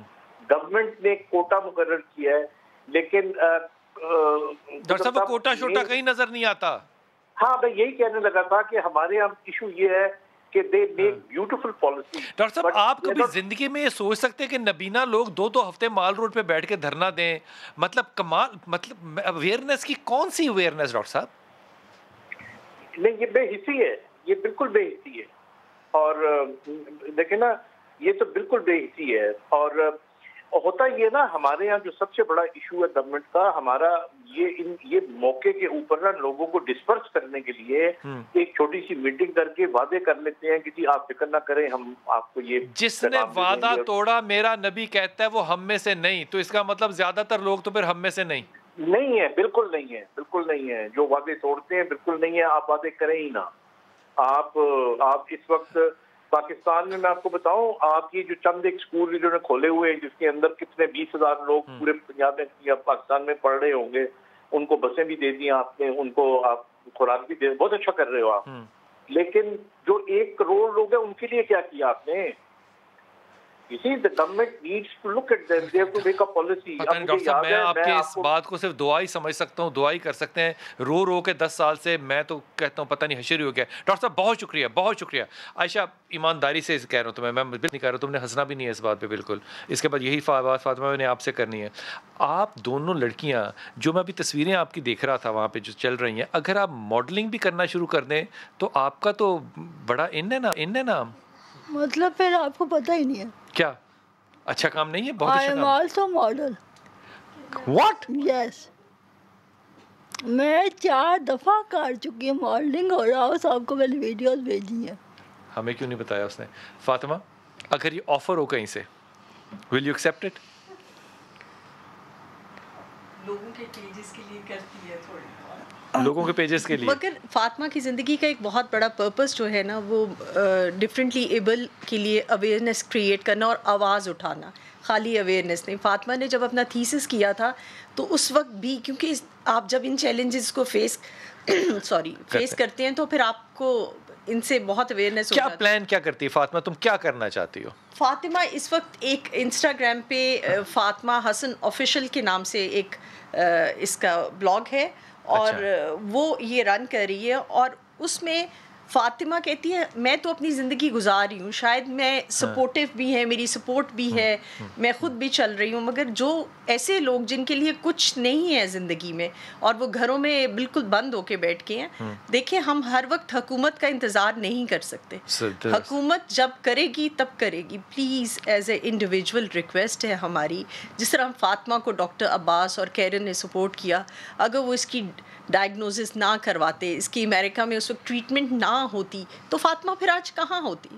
गवर्नमेंट ने कोटा मुकर्रर किया है, लेकिन डॉक्टर साहब कोटा शोटा कहीं नजर नहीं आता। हाँ, मैं यही कहने लगा था कि हमारे यहाँ इशू ये है कि they make beautiful policy. Doctor साहब, आप कभी जिंदगी में ये सोच सकते हैं कि नबीना लोग 2-2 हफ्ते माल रोड पे बैठ के धरना दें? मतलब कमाल, मतलब अवेयरनेस की कौन सी अवेयरनेस डॉक्टर साहब? नहीं, ये बेहिसी है, ये बिल्कुल बेहिसी है। और देखिए ना, ये तो बिल्कुल बेहिसी है। और होता ये ना, हमारे यहाँ जो सबसे बड़ा इशू है गवर्नमेंट का, हमारा ये मौके के ऊपर ना लोगों को डिस्पर्स करने के लिए एक छोटी सी मीटिंग करके वादे कर लेते हैं कि जी आप फिक्र ना करें, हम आपको ये, जिसने वादा तोड़ा मेरा नबी कहता है वो हम में से नहीं, तो इसका मतलब ज्यादातर लोग तो फिर हम में से नहीं है। बिल्कुल नहीं है, बिल्कुल नहीं है। जो वादे तोड़ते हैं बिल्कुल नहीं है। आप वादे करें ही ना। आप इस वक्त पाकिस्तान में, मैं आपको बताऊं, आप ये जो चंद एक स्कूल जिन्होंने खोले हुए हैं जिसके अंदर कितने 20,000 लोग पूरे पंजाब में या पाकिस्तान में पढ़ रहे होंगे, उनको बसें भी दे दी आपने, उनको आप खुराक भी दे, बहुत अच्छा कर रहे हो आप। लेकिन जो 1 करोड़ लोग हैं उनके लिए क्या किया आपने? You see, the government needs to look at them. They have to make a policy. पता नहीं डॉक्टर साहब, मैं आपके इस बात को सिर्फ दुआ ही समझ सकता हूँ, दुआ ही कर सकते हैं। रो रो के 10 साल से मैं तो कहता हूँ पता नहीं हशर हो गया। डॉक्टर साहब बहुत शुक्रिया, बहुत शुक्रिया। आयशा, ईमानदारी से कह रहा हूँ तुम्हें, मैं बिल्कुल नहीं कह रहा हूँ, तुमने हंसना भी नहीं है इस बात पे बिल्कुल। इसके बाद यही बात फातिमा मैंने आपसे करनी है। आप दोनों लड़कियाँ, जो मैं अभी तस्वीरें आपकी देख रहा था वहाँ पे जो चल रही हैं, अगर आप मॉडलिंग भी करना शुरू कर दें तो आपका तो बड़ा इन है ना। मतलब फिर आपको पता ही नहीं है क्या अच्छा काम नहीं है? बहुत अच्छा काम। I am also model. What? Yes. मैं 4 दफा कर चुकी हूँ मॉडलिंग और राव साहब को मैंने वीडियोस भेजी हैं। हमें क्यों नहीं बताया उसने? फातिमा, अगर ये ऑफर हो कहीं से, will you accept it? लोगों के पेजेस के लिए करती है थोड़ी, लोगों के पेजेस के लिए। मगर फातिमा की ज़िंदगी का एक बहुत बड़ा पर्पस जो है ना, वो डिफरेंटली एबल के लिए अवेयरनेस क्रिएट करना और आवाज़ उठाना, खाली अवेयरनेस नहीं। फातिमा ने जब अपना थीसिस किया था तो उस वक्त भी, क्योंकि आप जब इन चैलेंजेस को फेस करते हैं तो फिर आपको इनसे बहुत अवेयरनेस। क्या प्लान क्या करती है फातिमा, तुम क्या करना चाहती हो? फातिमा इस वक्त एक इंस्टाग्राम पे फातिमा हसन ऑफिशियल के नाम से एक इसका ब्लॉग है और वो ये रन कर रही है और उसमें फातिमा कहती है मैं तो अपनी ज़िंदगी गुजार रही हूँ, शायद मैं सपोर्टिव भी है, मेरी सपोर्ट भी है, मैं ख़ुद भी चल रही हूँ, मगर जो ऐसे लोग जिनके लिए कुछ नहीं है ज़िंदगी में और वो घरों में बिल्कुल बंद होके बैठ के हैं, देखिए हम हर वक्त हुकूमत का इंतज़ार नहीं कर सकते। हुकूमत जब करेगी तब करेगी। Please as a individual request है हमारी, जिस तरह हम फातिमा को डॉक्टर अब्बास और कैरन ने सपोर्ट किया, अगर वो इसकी डायग्नोसिस ना करवाते, इसकी अमेरिका में उस वक्त ट्रीटमेंट ना होती तो फातिमा फिर आज कहाँ होती?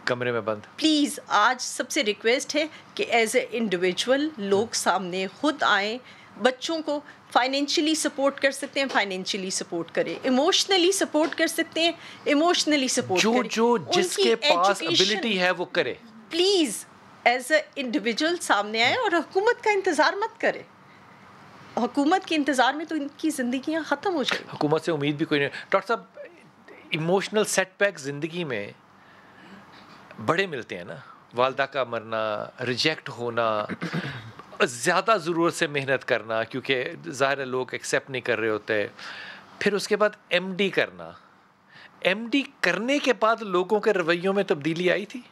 कमरे में बंद। प्लीज़ आज सबसे रिक्वेस्ट है कि एज ए इंडिविजुअल लोग सामने खुद आएँ, बच्चों को फाइनेंशियली सपोर्ट कर सकते हैं फाइनेंशियली सपोर्ट करें, इमोशनली सपोर्ट कर सकते हैं इमोशनली सपोर्ट करें, जो जिसके पास एबिलिटी है वो करे। प्लीज़ एज ए इंडिविजुअल सामने आए और हुकूमत का इंतज़ार मत करें। हुकूमत के इंतज़ार में तो इनकी ज़िंदगियाँ ख़त्म हो जाएगी। हुकूमत से उम्मीद भी कोई नहीं। डॉक्टर साहब, इमोशनल सेटबैक ज़िंदगी में बड़े मिलते हैं ना, वालदा का मरना, रिजेक्ट होना, ज़्यादा ज़रूरत से मेहनत करना क्योंकि ज़ाहिर है लोग एक्सेप्ट नहीं कर रहे होते, फिर उसके बाद एमडी करना। एमडी करने के बाद लोगों के रवैयों में तब्दीली आई थी?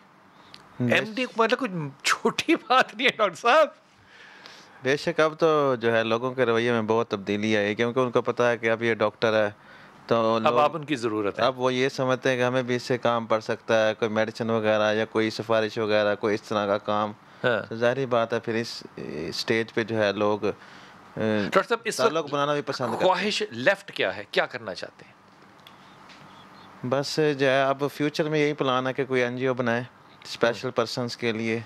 एमडी मतलब कुछ छोटी बात नहीं है डॉक्टर साहब। बेशक अब तो जो है लोगों के रवैये में बहुत तब्दीली आई, क्योंकि उनको पता है कि अब ये डॉक्टर है तो अब आप उनकी ज़रूरत है। अब वो ये समझते हैं कि हमें भी इससे काम पड़ सकता है, कोई मेडिसिन वगैरह या कोई सिफारिश वगैरह, कोई इस तरह का काम। तो जाहिर बात है फिर इस स्टेज पे जो है लोग डॉक्टर साहब इस ताल्लुक बनाना भी पसंद करते हैं। ख्वाहिश लेफ्ट क्या है, क्या करना चाहते हैं? बस जो है अब फ्यूचर में यही प्लान है कि कोई एनजीओ बनाए स्पेशल पर्सन्स के लिए,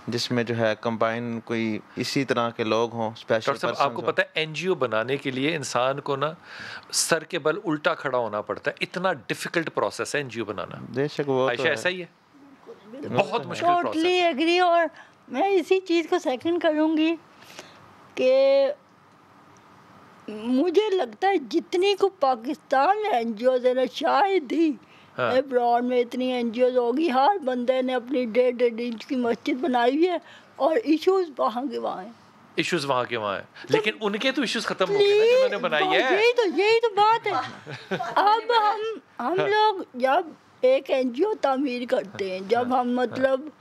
जिसमें जो है कंबाइन कोई इसी तरह के लोग हों स्पेशल पर्सन। आपको पता है एनजीओ बनाने के लिए इंसान को ना सर के बल उल्टा खड़ा होना पड़ता है, इतना डिफिकल्ट प्रोसेस है एनजीओ बनाना। बेशक वो तो ऐसा ही है, बहुत मुश्किल प्रोसेस। Totally agree. और मैं इसी चीज़ को सेकंड करूँगी कि मुझे लगता है जितनी को पाकिस्तान में एनजीओ है ना, शायद ही अब्रॉड में इतनी एनजीओ होगी। हर बंदे ने अपनी 1.5 इंच की मस्जिद बनाई हुई है और इश्यूज वहाँ के वहाँ हैं। इश्यूज वहाँ के वहाँ हैं, लेकिन उनके तो इश्यूज खत्म हो गए ना जिन्होंने बनाई है। यही तो बात है। अब हम लोग जब एक एनजीओ तामीर करते हैं, जब हम मतलब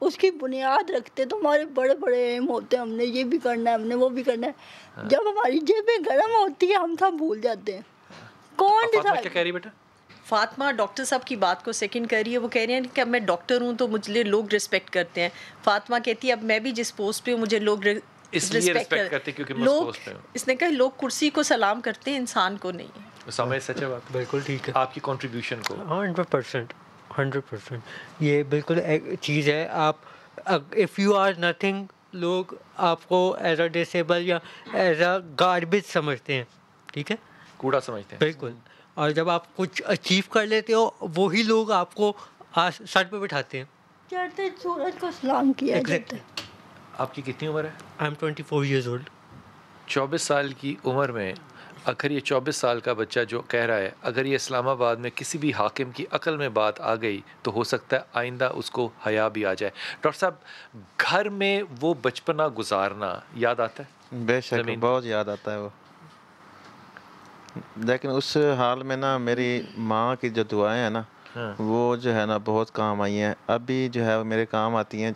उसकी बुनियाद रखते हैं तो हमारे बड़े बड़े एम होते हैं, हमने ये भी करना है, हमने वो भी करना है। जब हमारी जेबें गर्म होती है हम सब भूल जाते हैं। कौन क्या कह रही बेटा? फातिमा डॉक्टर साहब की बात को सेकंड कर रही है। वो कह रही हैं कि अब मैं डॉक्टर हूँ तो मुझे लोग रिस्पेक्ट करते हैं। फातिमा कहती है अब मैं भी जिस पोस्ट पे हूँ मुझे लोग इसलिए रिस्पेक्ट करते क्योंकि मैं उस पोस्ट पे हूँ। इसने कहा लोग कुर्सी को सलाम करते हैं, इंसान को नहीं। समय सच है बात, बिल्कुल ठीक है। आपकी कंट्रीब्यूशन को 100% ये बिल्कुल एक चीज़ है। आप इफ़ यू आर नथिंग, लोग आपको एज अ डिसेबल या एज अ गार्बेज समझते हैं, ठीक है, कूड़ा समझते हैं बिल्कुल। और जब आप कुछ अचीव कर लेते हो वही लोग आपको सर पे बिठाते हैं। चढ़ते सूरज को सलाम किया जाता है। आपकी कितनी उम्र है? I am 24 years old। 24 साल की उम्र में अगर ये 24 साल का बच्चा जो कह रहा है, अगर ये इस्लामाबाद में किसी भी हाकिम की अकल में बात आ गई तो हो सकता है आइंदा उसको हया भी आ जाए। डॉक्टर साहब, घर में वो बचपना गुजारना याद आता है? बेशक बहुत याद आता है वो, लेकिन उस हाल में ना मेरी माँ की जो दुआएं हैं ना, वो जो है ना बहुत काम आई हैं, अभी जो है मेरे काम आती हैं।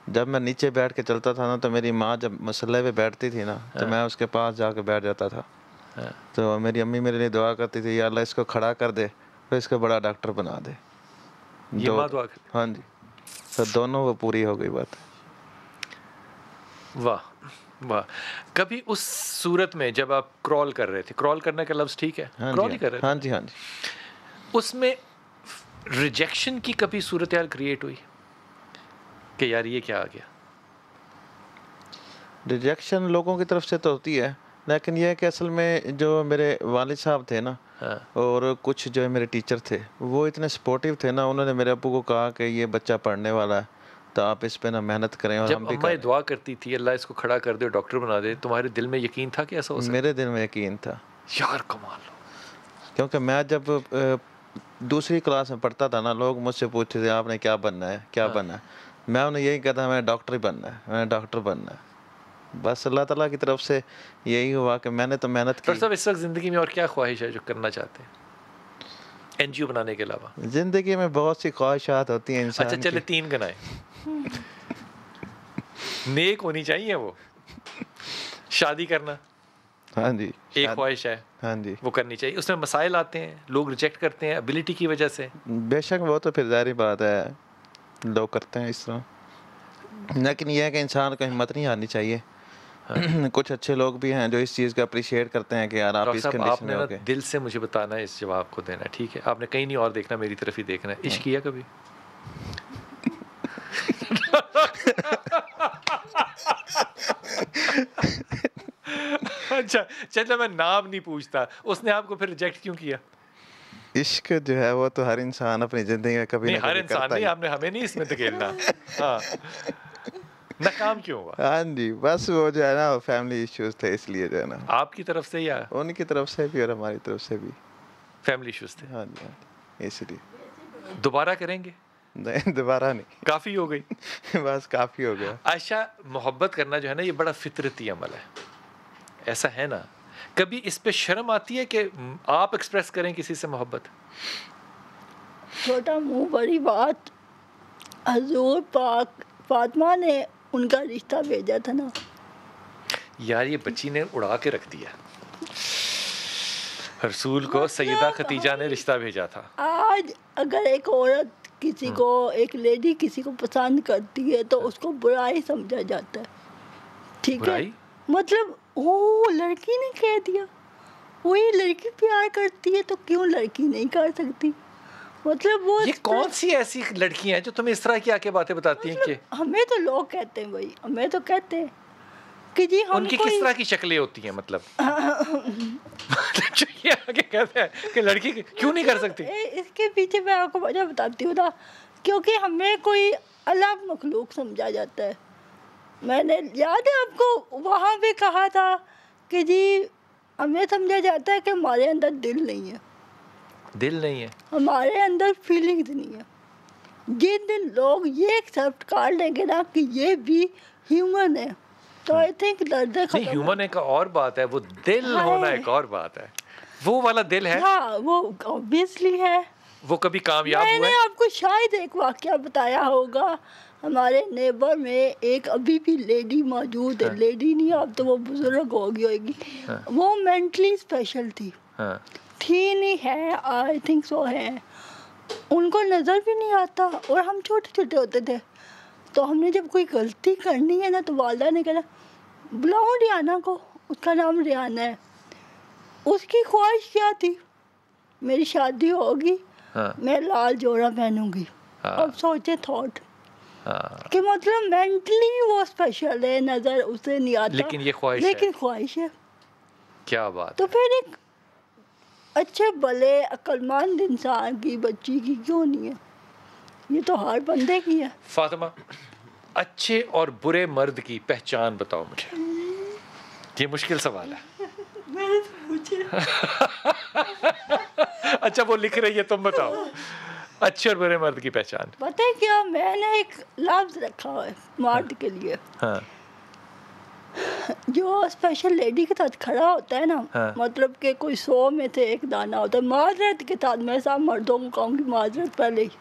जब मैं नीचे बैठ के चलता था ना, तो मेरी माँ जब मसल्ले पे बैठती थी ना, तो मैं उसके पास जाके बैठ जाता था। तो मेरी अम्मी मेरे लिए दुआ करती थी, या अल्लाह इसको खड़ा कर दे, फिर इसको बड़ा डॉक्टर बना दे। ये माँ दुआ करती? हाँ जी, तो दोनों वो पूरी हो गई बात। वाह वाह। कभी उस सूरत में जब आप क्रॉल कर रहे थे, क्रॉल करने का लफ्ज़ ठीक है? हाँ क्रॉल जी, ही कर रहे थे? हाँ जी, हाँ जी। उसमें रिजेक्शन की कभी सूरत हाल क्रिएट हुई कि यार ये क्या आ गया? रिजेक्शन लोगों की तरफ से तो होती है, लेकिन यह है कि असल में जो मेरे वालिद साहब थे ना, और कुछ जो है मेरे टीचर थे, वो इतने सपोर्टिव थे ना, उन्होंने मेरे अब्बू को कहा कि ये बच्चा पढ़ने वाला है, तो आप इस पे ना मेहनत करें। और जब हम भी अम्मा दुआ करती थी अल्लाह इसको खड़ा कर दे, डॉक्टर बना दे, तुम्हारे दिल में यकीन था कि ऐसा हो सकता? मेरे दिल में यकीन था यार, कमाल। क्योंकि मैं जब दूसरी क्लास में पढ़ता था ना, लोग मुझसे पूछते थे आपने क्या बनना है, क्या बनना है। मैं उन्हें यही कहता मैंने डॉक्टर ही बनना है, मैंने डॉक्टर बनना है। बस अल्लाह ताला की तरफ से यही हुआ कि मैंने तो मेहनत की। डॉक्टर साहब, इस वक्त ज़िंदगी में और क्या ख्वाहिश है जो करना चाहते हैं एनजीओ बनाने के अलावा? ज़िंदगी में बहुत सी ख्वाहिशात होती हैं इंसान अच्छा चले, 3 गनाए। नेक होनी चाहिए वो। शादी करना, हाँ जी, एक ख्वाहिश है, हाँ जी, वो करनी चाहिए। उसमें मसाइल आते हैं, लोग रिजेक्ट करते हैं एबिलिटी की वजह से। बेशक वो तो फिर जारी बात है, लोग करते हैं इस तरह, लेकिन यह है कि इंसान को हिम्मत नहीं हारनी चाहिए। कुछ अच्छे लोग भी हैं जो इस चीज़ को अप्रिशिएट करते हैं कि यार आप इस कंडीशन में हो गए। दिल से मुझे बताना है, इस जवाब को देना है, ठीक है? आपने कहीं नहीं और देखना, मेरी तरफ ही देखना है। इश्क किया कभी? अच्छा चलो, मैं नाम नहीं पूछता, उसने आपको फिर रिजेक्ट क्यों किया? इश्क जो है वो तो हर इंसान अपनी ज़िंदगी में कभी नहीं, ना हर कभी इंसान करता नहीं, ही। आपने हमें नहीं इसमें धकेलना। हाँ, नाकाम क्यों हुआ? हाँ जी, बस वो जो है ना फैमिली इश्यूज थे, इसलिए जो है ना। आपकी तरफ से या उनकी तरफ से भी और हमारी तरफ से भी फैमिली इश्यूज थे? हाँ जी, हाँ, इसलिए। दोबारा करेंगे? नहीं, दोबारा नहीं, काफ़ी हो गई। बस काफ़ी हो गया। अच्छा, मोहब्बत करना जो है ना, ये बड़ा फितरती अमल है, ऐसा है ना? कभी इस पे शर्म आती है कि आप एक्सप्रेस करें किसी से मोहब्बत? छोटा मुंह बड़ी बात, हजूर पाक फातिमा ने उनका रिश्ता भेजा था ना। यार ये बच्ची ने उड़ा के रख दिया। रसूल को सैयदा खतीजा ने रिश्ता भेजा था। आज अगर एक औरत किसी को, एक लेडी किसी को पसंद करती है तो उसको बुराई समझा जाता है, ठीक है? मतलब ओ लड़की ने कह दिया, वो ये लड़की प्यार करती है तो क्यों लड़की नहीं कर सकती? मतलब वो ये कौन सी ऐसी लड़कियां हैं जो तुम्हें इस तरह की आके बातें बताती हैं कि हमें तो लोग कहते हैं भाई, हमें तो कहते हैं कि जी हम उनकी किस तरह की शक्लें होती हैं? मतलब जो ये आगे कहते हैं कि लड़की क्यों नहीं कर सकती? इसके पीछे मैं आपको वजह बताती हूँ ना, क्योंकि हमें कोई अलग मखलूक समझा जाता है। मैंने याद है आपको वहाँ पे कहा था कि जी हमें समझा जाता है कि हमारे अंदर दिल नहीं है। दिल नहीं है? हमारे अंदर फीलिंग्स नहीं है। जिन दिन लोग ये एक्सेप्ट कर लेंगे ना कि ये भी ह्यूमन है, तो आई थिंक दर्द नहीं, ह्यूमन एक और बात है, वो दिल होना एक और बात है। वो वाला दिल है? हाँ, वो ऑब्वियसली है। वो कभी कामयाब हुआ? मैंने आपको शायद एक वाकया बताया होगा। हमारे नेबर में एक अभी भी लेडी मौजूद है। हाँ। लेडी नहीं, अब तो वो बुजुर्ग हो गई होगी। हाँ। वो मेंटली स्पेशल थी। हाँ। थी नहीं है, आई थिंक सो है। उनको नज़र भी नहीं आता और हम छोटे छोटे होते थे, तो हमने जब कोई गलती करनी है ना तो वालदा ने कहना बुलाओ रियाना को, उसका नाम रियाना है। उसकी ख्वाहिश क्या थी? मेरी शादी होगी, हाँ। मैं लाल जोड़ा पहनूंगी। हाँ। अब सोचे थॉट, हाँ। कि मतलब मेंटली वो स्पेशल है, नज़र उसे नहीं आता, लेकिन ये ख्वाहिश, लेकिन ख्वाहिश है। क्या बात। तो फिर एक अच्छे भले अक्लमंद इंसान की बच्ची की क्यों नहीं है? ये तो हर बंदे की है। फातिमा, अच्छे और बुरे मर्द की पहचान बताओ मुझे। ये मुश्किल सवाल है। अच्छा वो लिख रही है, तुम बताओ। अच्छे और बुरे मर्द की पहचान। पता है क्या, मैंने एक लफ्ज रखा है मर्द के लिए। हाँ। जो स्पेशल लेडी के साथ खड़ा होता है ना, हाँ। मतलब कि कोई 100 में से एक दाना होता है। माजरत के साथ मैं सब मर्दों को कहूँगी माजरत पहले ही,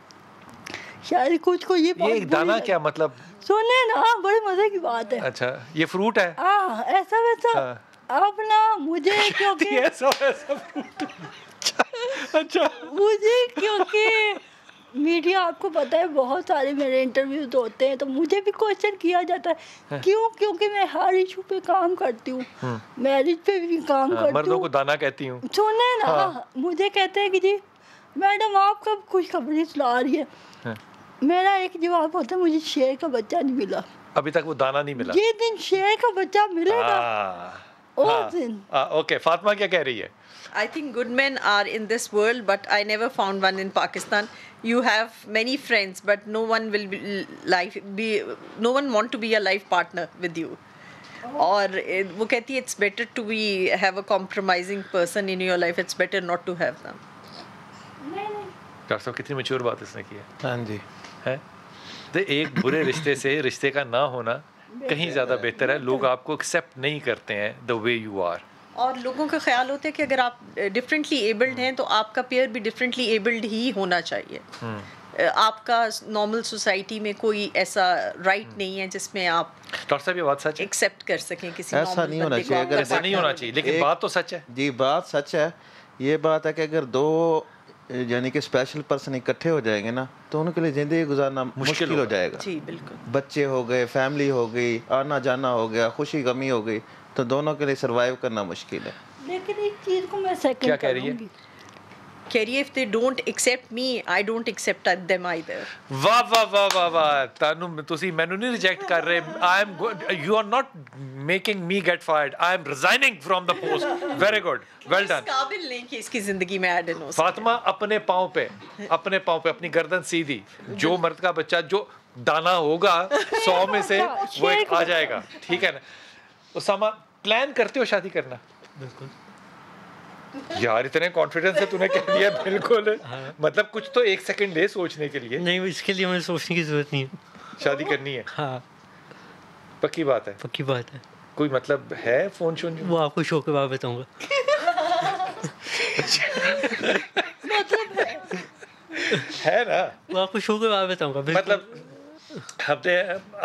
शायद कुछ को ये एक दाना क्या मतलब? सुने ना, बड़े मजे की बात है। अच्छा, ये फ्रूट है? हाँ, ऐसा वैसा। आप ना मुझे क्योंकि ऐसा फ्रूट। अच्छा, मुझे क्योंकि मीडिया, आपको पता है बहुत सारे मेरे इंटरव्यूज होते हैं, तो मुझे भी क्वेश्चन किया जाता है क्यों, क्योंकि मैं हर इशू पे काम करती हूँ, मैरिज पे भी काम करती हूँ। मर्दों को दाना कहती हूँ। सुने ना, मुझे कहते हैं कि जी मैडम आप कब खुशखबरी सुना रही है। मेरा एक जवाब होता है, मुझे शेर का बच्चा नहीं मिला अभी तक, वो दाना नहीं मिला। जिस दिन शेर का बच्चा मिलेगा उस दिन। ओके, फातिमा क्या कह रही है? I think good men are in this world, but I never found one in Pakistan. You have many friends, but no one will no one want to be a life partner with you. और वो कहती है it's better to have a compromising person in your life. It's better not to have them. Doctor साहब कितनी mature बात इसने की है। हाँ जी, है तो एक बुरे रिश्ते से रिश्ते का ना होना कहीं ज़्यादा बेहतर है। लोग आपको एक्सेप्ट नहीं करते हैं द वे यू आर, और लोगों का ख्याल होता है कि अगर आप डिफरेंटली एबल्ड हैं तो आपका पेयर भी डिफरेंटली एबल्ड ही होना चाहिए। आपका नॉर्मल सोसाइटी में कोई ऐसा राइट नहीं है जिसमें आप डॉक्टर साहब ये बात सच है, एक्सेप्ट कर सकें किसी ऐसा नहीं होना चाहिए। अगर ऐसा नहीं होना चाहिए, लेकिन बात तो सच है जी, बात सच है। ये बात है कि अगर दो यानी कि स्पेशल पर्सन इकट्ठे हो जाएंगे ना, तो उनके लिए ज़िंदगी गुजारना मुश्किल हो जाएगा। जी बिल्कुल। बच्चे हो गए, फैमिली हो गई, आना जाना हो गया, खुशी गमी हो गई, तो दोनों के लिए सरवाइव करना मुश्किल है। लेकिन एक चीज़ को मैं सेकंड क्या कह रही है? कह रही है if they don't accept me, I don't accept them either. वाह वाह वाह वाह वाह, तानू तुसी मैनू नहीं रिजेक्ट कर रहे। I am you are not making me get fired. I am resigning from the post. Very good, well done. इस काबिल नहीं कि इसकी जिंदगी में ऐड हो। फातिमा अपने पाँव पे अपनी गर्दन सीधी, जो मर्द का बच्चा जो दाना होगा 100 में से वो एक आ जाएगा, ठीक है ना? उसामा, प्लान करते हो शादी करना? बिल्कुल यार, इतने कॉन्फिडेंस से तूने कह दिया बिल्कुल। मतलब कुछ तो एक सेकंड दे सोचने के लिए। नहीं, इसके लिए मुझे सोचने की जरूरत नहीं है। शादी करनी है? हाँ, पक्की बात है? पक्की बात है। कोई मतलब है फोन शोन? वो आपको शो के बाद बताऊंगा। है ना? वो आपको शो के बाद बताऊंगा। मतलब हफ्ते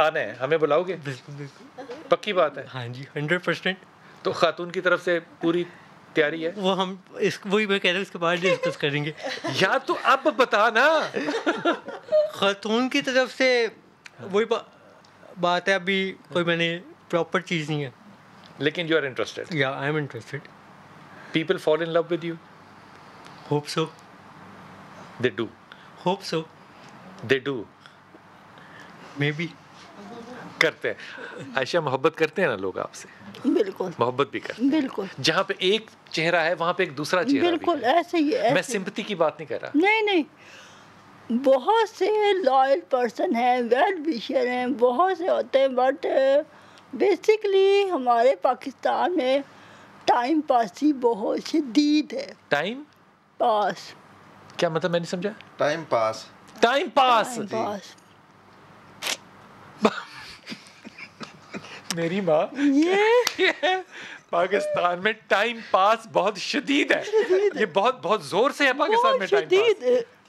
आने हैं, हमें बुलाओगे? बिल्कुल बिल्कुल, पक्की बात है? हाँ जी, 100%। तो खातून की तरफ से पूरी तैयारी है? वो हम वही मैं कह रहा हूँ, इसके बाद डिस्कस करेंगे। यार तो अब बता ना। खातून की तरफ से वही बात है, अभी कोई मैंने प्रॉपर चीज़ नहीं है। लेकिन यू आर इंटरेस्टेड? या I am interested. People fall in love with you? Hope so. They do? Hope so. They do? May be करते हैं। आयशा, मोहब्बत करते हैं ना लोग आपसे? बिल्कुल। मोहब्बत भी करते हैं। बिल्कुल। जहाँ पे एक चेहरा है वहाँ पे एक दूसरा चेहरा बिल्कुल भी है। ऐसे ही है। मैं सिंपैथी की बात नहीं कर रहा। नहीं नहीं, बहुत से लॉयल पर्सन हैं, वेल विशर हैं, बहुत से होते हैं, बट बेसिकली हमारे पाकिस्तान में टाइम पासी बहुत शदीद है। टाइम पास क्या मतलब? मैं नहीं समझा। Time pass? टाइम पास, मेरी माँ ये पाकिस्तान में टाइम पास बहुत शदीद है। ये बहुत बहुत जोर से है पाकिस्तान में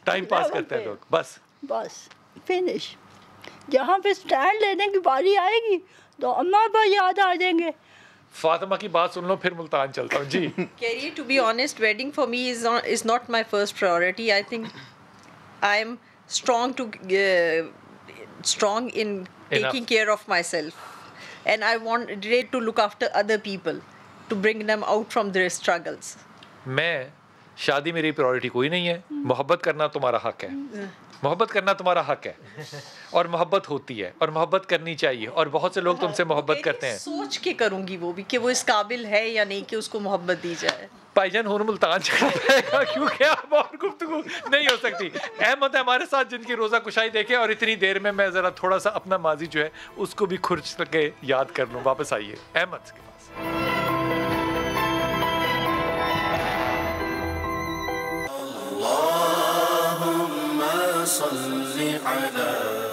टाइम पास करते हैं लोग। बस फिनिश। जहाँ पे स्टैंड लेने की बारी आएगी तो अम्मा अब्बा याद आ जाएंगे। फातिमा की बात सुन लो, फिर मुल्तान चलता हूँ जी। Career, to be honest, wedding for me is not my first priority. I think I am strong in taking care of myself, and I want to look after other people, to bring them out from their struggles. मैं शादी मेरी priority कोई नहीं है। मोहब्बत करना तुम्हारा हक है, मोहब्बत करना तुम्हारा हक है, और मोहब्बत होती है और मोहब्बत करनी चाहिए, और बहुत से लोग तुमसे मोहब्बत करते हैं। सोच के करूंगी वो भी कि वो इस काबिल है या नहीं कि उसको मोहब्बत दी जाए। भाईजान हुन मुल्तान चला जाएगा क्योंकि अब और गुफ्तगू नहीं हो सकती। अहमद है हमारे साथ जिनकी रोज़ा कुशाई देखे, और इतनी देर में मैं ज़रा थोड़ा सा अपना माजी जो है उसको भी खुर्च के याद कर लूँ। वापस आइए अहमद के पास।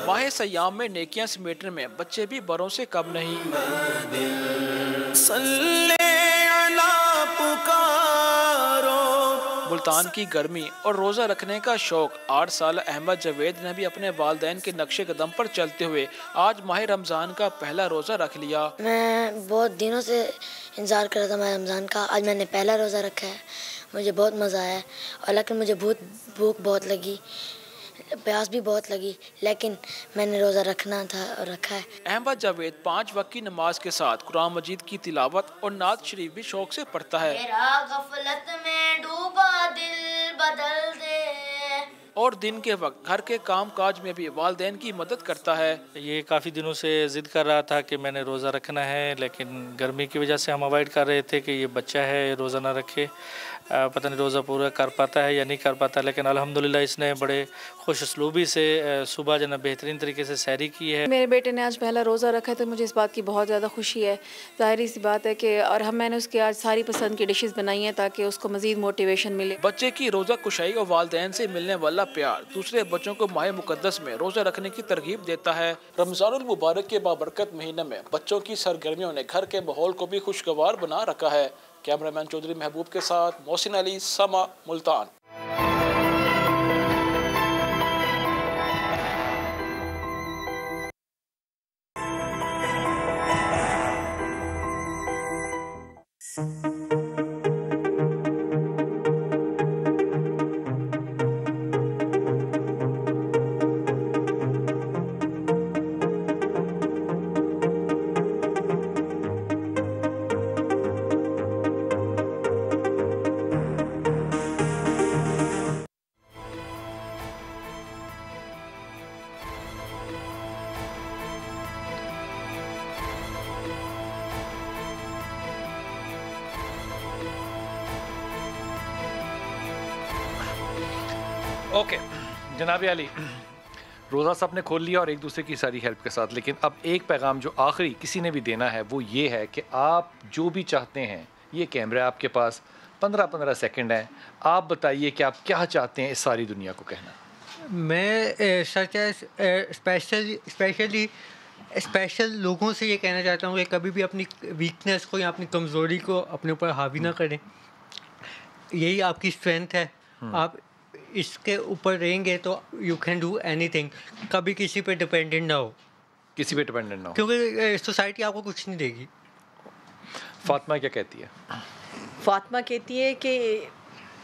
माह सयाम में नेकियां समेटने में बच्चे भी बड़ों से कम नहीं। मुल्तान की गर्मी और रोज़ा रखने का शौक़ 8 साल अहमद जावेद ने भी अपने वालिदैन के नक्शे कदम पर चलते हुए आज माह रमज़ान का पहला रोज़ा रख लिया। मैं बहुत दिनों से इंतज़ार कर रहा था माह रमज़ान का। आज मैंने पहला रोज़ा रखा है, मुझे बहुत मज़ा आया और लेकिन मुझे भूख बहुत लगी, प्यास भी बहुत लगी, लेकिन मैंने रोज़ा रखना था और रखा है। अहमद जावेद 5 वक्त की नमाज के साथ कुरान मजीद की तिलावत और नात शरीफ भी शौक से पढ़ता है। मेरा गफलत में डूबा दिल बदल दे। और दिन के वक्त घर के काम काज में भी वालिदैन की मदद करता है। ये काफ़ी दिनों से ज़िद कर रहा था कि मैंने रोज़ा रखना है, लेकिन गर्मी की वजह से हम अवॉइड कर रहे थे कि ये बच्चा है रोज़ा ना रखे। पता नहीं रोज़ा पूरा कर पाता है या नहीं कर पाता, लेकिन अल्हम्दुलिल्लाह इसने बड़े खुश उसलूबी से सुबह जो है बेहतरीन तरीके से सैरी की है। मेरे बेटे ने आज पहला रोज़ा रखा है तो मुझे इस बात की बहुत ज़्यादा खुशी है। ज़ाहिर सी बात है कि और मैंने उसके आज सारी पसंद की डिशेस बनाई हैं ताकि उसको मज़ीद मोटिवेशन मिले। बच्चे की रोज़ा कुशाई और वालिदैन से मिलने वाला प्यार दूसरे बच्चों को माह मुकद्दस में रोज़ा रखने की तरगीब देता है। रमज़ानुल मुबारक के बाबरकत महीने में बच्चों की सरगर्मियों ने घर के माहौल को भी खुशगवार बना रखा है। कैमरामैन चौधरी महबूब के साथ मोहसिन अली, समा, मुल्तान। ओके जनाब अली, रोज़ा सब ने खोल लिया और एक दूसरे की सारी हेल्प के साथ, लेकिन अब एक पैगाम जो आखिरी किसी ने भी देना है वो ये है कि आप जो भी चाहते हैं, ये कैमरा आपके पास 15-15 सेकंड है, आप बताइए कि आप क्या चाहते हैं इस सारी दुनिया को कहना। मैं सच स्पेशल लोगों से ये कहना चाहता हूँ कि कभी भी अपनी वीकनेस को या अपनी कमज़ोरी को अपने ऊपर हावी ना करें। यही आपकी स्ट्रेंथ है। आप इसके ऊपर रहेंगे तो यू कैन डू एनीथिंग। कभी किसी पे डिपेंडेंट ना हो, किसी पे डिपेंडेंट ना हो, क्योंकि सोसाइटी आपको कुछ नहीं देगी। फातिमा क्या कहती है? फातिमा कहती है कि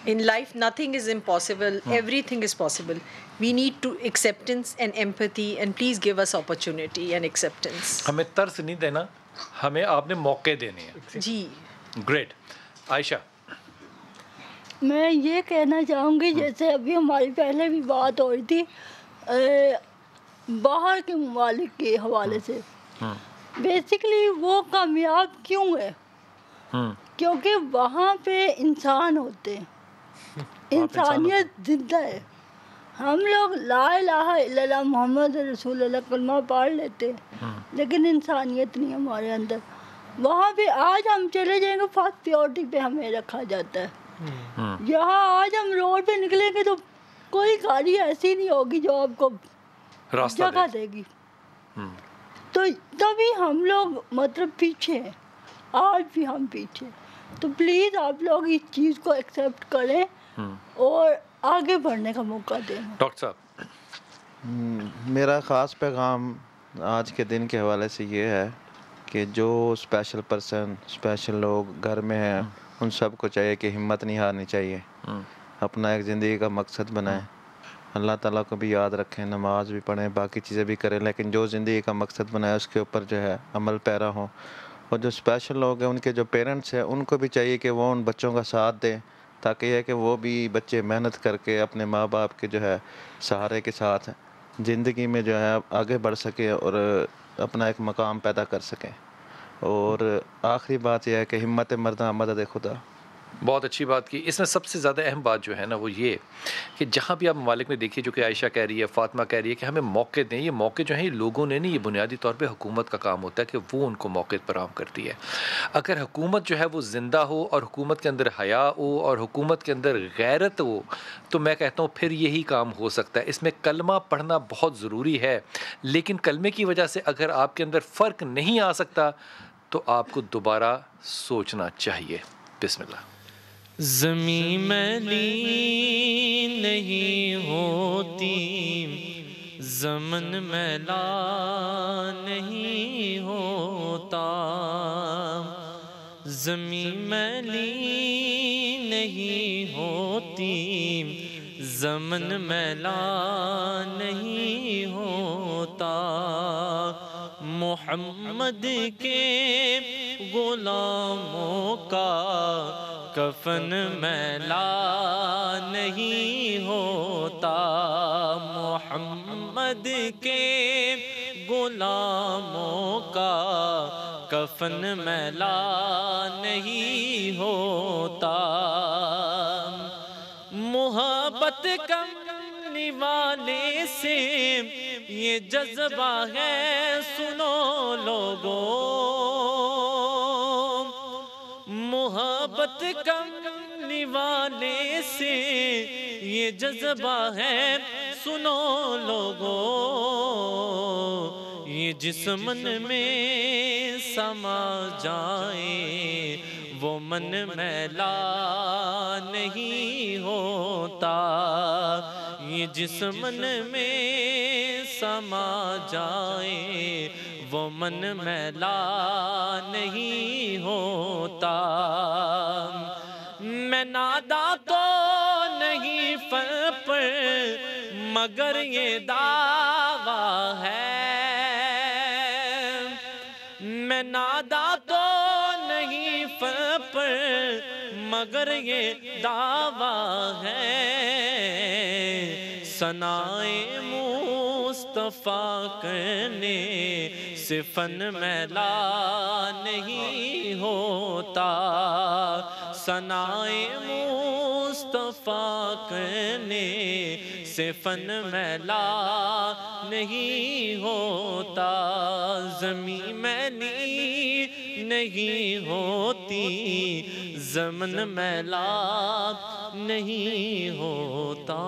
in life nothing is impossible, everything is possible. We need to acceptance and empathy and please give us opportunity and acceptance. हमें तरस नहीं देना, हमें आपने मौके देने हैं। जी ग्रेट। आयशा, मैं ये कहना चाहूँगी जैसे अभी हमारी पहले भी बात हो रही थी बाहर के ममालिक के हवाले से, बेसिकली वो कामयाब क्यों है? क्योंकि वहाँ पे इंसान होते हैं, इंसानियत जिंदा है। हम लोग ला इलाहा इल्लल्लाह मोहम्मद रसूलुल्लाह कलमा पढ़ लेते हैं, लेकिन इंसानियत नहीं हमारे अंदर। वहाँ पे आज हम चले जाएंगे फर्स्ट प्योरिटी पे हमें रखा जाता है। यहाँ आज हम रोड पे निकलेंगे तो कोई गाड़ी ऐसी नहीं होगी जो आपको जगह देगी। तो तभी हम लोग मतलब पीछे हैं, आज भी हम पीछे। तो प्लीज़ आप लोग इस चीज़ को एक्सेप्ट करें और आगे बढ़ने का मौका दें। डॉक्टर साहब, मेरा ख़ास पैगाम आज के दिन के हवाले से ये है कि जो स्पेशल पर्सन, स्पेशल लोग घर में हैं, उन सब को चाहिए कि हिम्मत नहीं हारनी चाहिए। अपना एक ज़िंदगी का मकसद बनाएं, अल्लाह ताला को भी याद रखें, नमाज भी पढ़ें, बाकी चीज़ें भी करें, लेकिन जो ज़िंदगी का मकसद बनाए उसके ऊपर जो है अमल पैरा हो। और जो स्पेशल लोग हैं, उनके जो पेरेंट्स हैं, उनको भी चाहिए कि वो उन बच्चों का साथ दें, ताकि यह कि वो भी बच्चे मेहनत करके अपने माँ बाप के जो है सहारे के साथ ज़िंदगी में जो है आगे बढ़ सकें और अपना एक मकाम पैदा कर सकें। और आखिरी बात यह है कि हिम्मत मर्दा मदद खुदा, बहुत अच्छी बात की। इसमें सबसे ज़्यादा अहम बात जो है ना वो ये कि जहाँ भी आप ममालिक में देखिए, जो कि आयशा कह रही है, फ़ातिमा कह रही है कि हमें मौके दें, ये मौके जो हैं ये लोगों ने नहीं, ये बुनियादी तौर पे हुकूमत का काम होता है कि वो उनको मौके फराहम करती है। अगर हुकूमत जो है वो ज़िंदा हो और हुकूमत के अंदर हया हो और हुकूमत के अंदर गैरत हो, तो मैं कहता हूँ फिर यही काम हो सकता है। इसमें कलमा पढ़ना बहुत ज़रूरी है, लेकिन कलमे की वजह से अगर आपके अंदर फ़र्क नहीं आ सकता तो आपको दोबारा सोचना चाहिए। बिस्मिल्लाह। ज़मीं मैली नहीं होती, ज़मन मैला नहीं होता। ज़मीं मैली नहीं होती, ज़मन मैला नहीं होता। मोहम्मद के गुलामों का कफन मैला नहीं होता। मोहम्मद के गुलामों का कफन मैला नहीं होता। मोहब्बत करने वाले से ये जज्बा है, सुनो लोगों। मोहब्बत करने वाले से ये जज्बा है, सुनो लोगों। ये जिस मन में समा जाए वो मन मैला नहीं होता। ये जिस मन में समा जाए वो मन मैला नहीं होता। मैं नादा तो नहीं फर पर मगर ये दावा है। मैं नादा तो नहीं फर पर मगर ये दावा है। सनाए मुस्तफ़ा करने से फन मैला नहीं होता। सनाए मुस्तफ़ा करने से फन मैला नहीं होता। ज़मीं मैली नहीं होती, ज़मन मैला नहीं होता।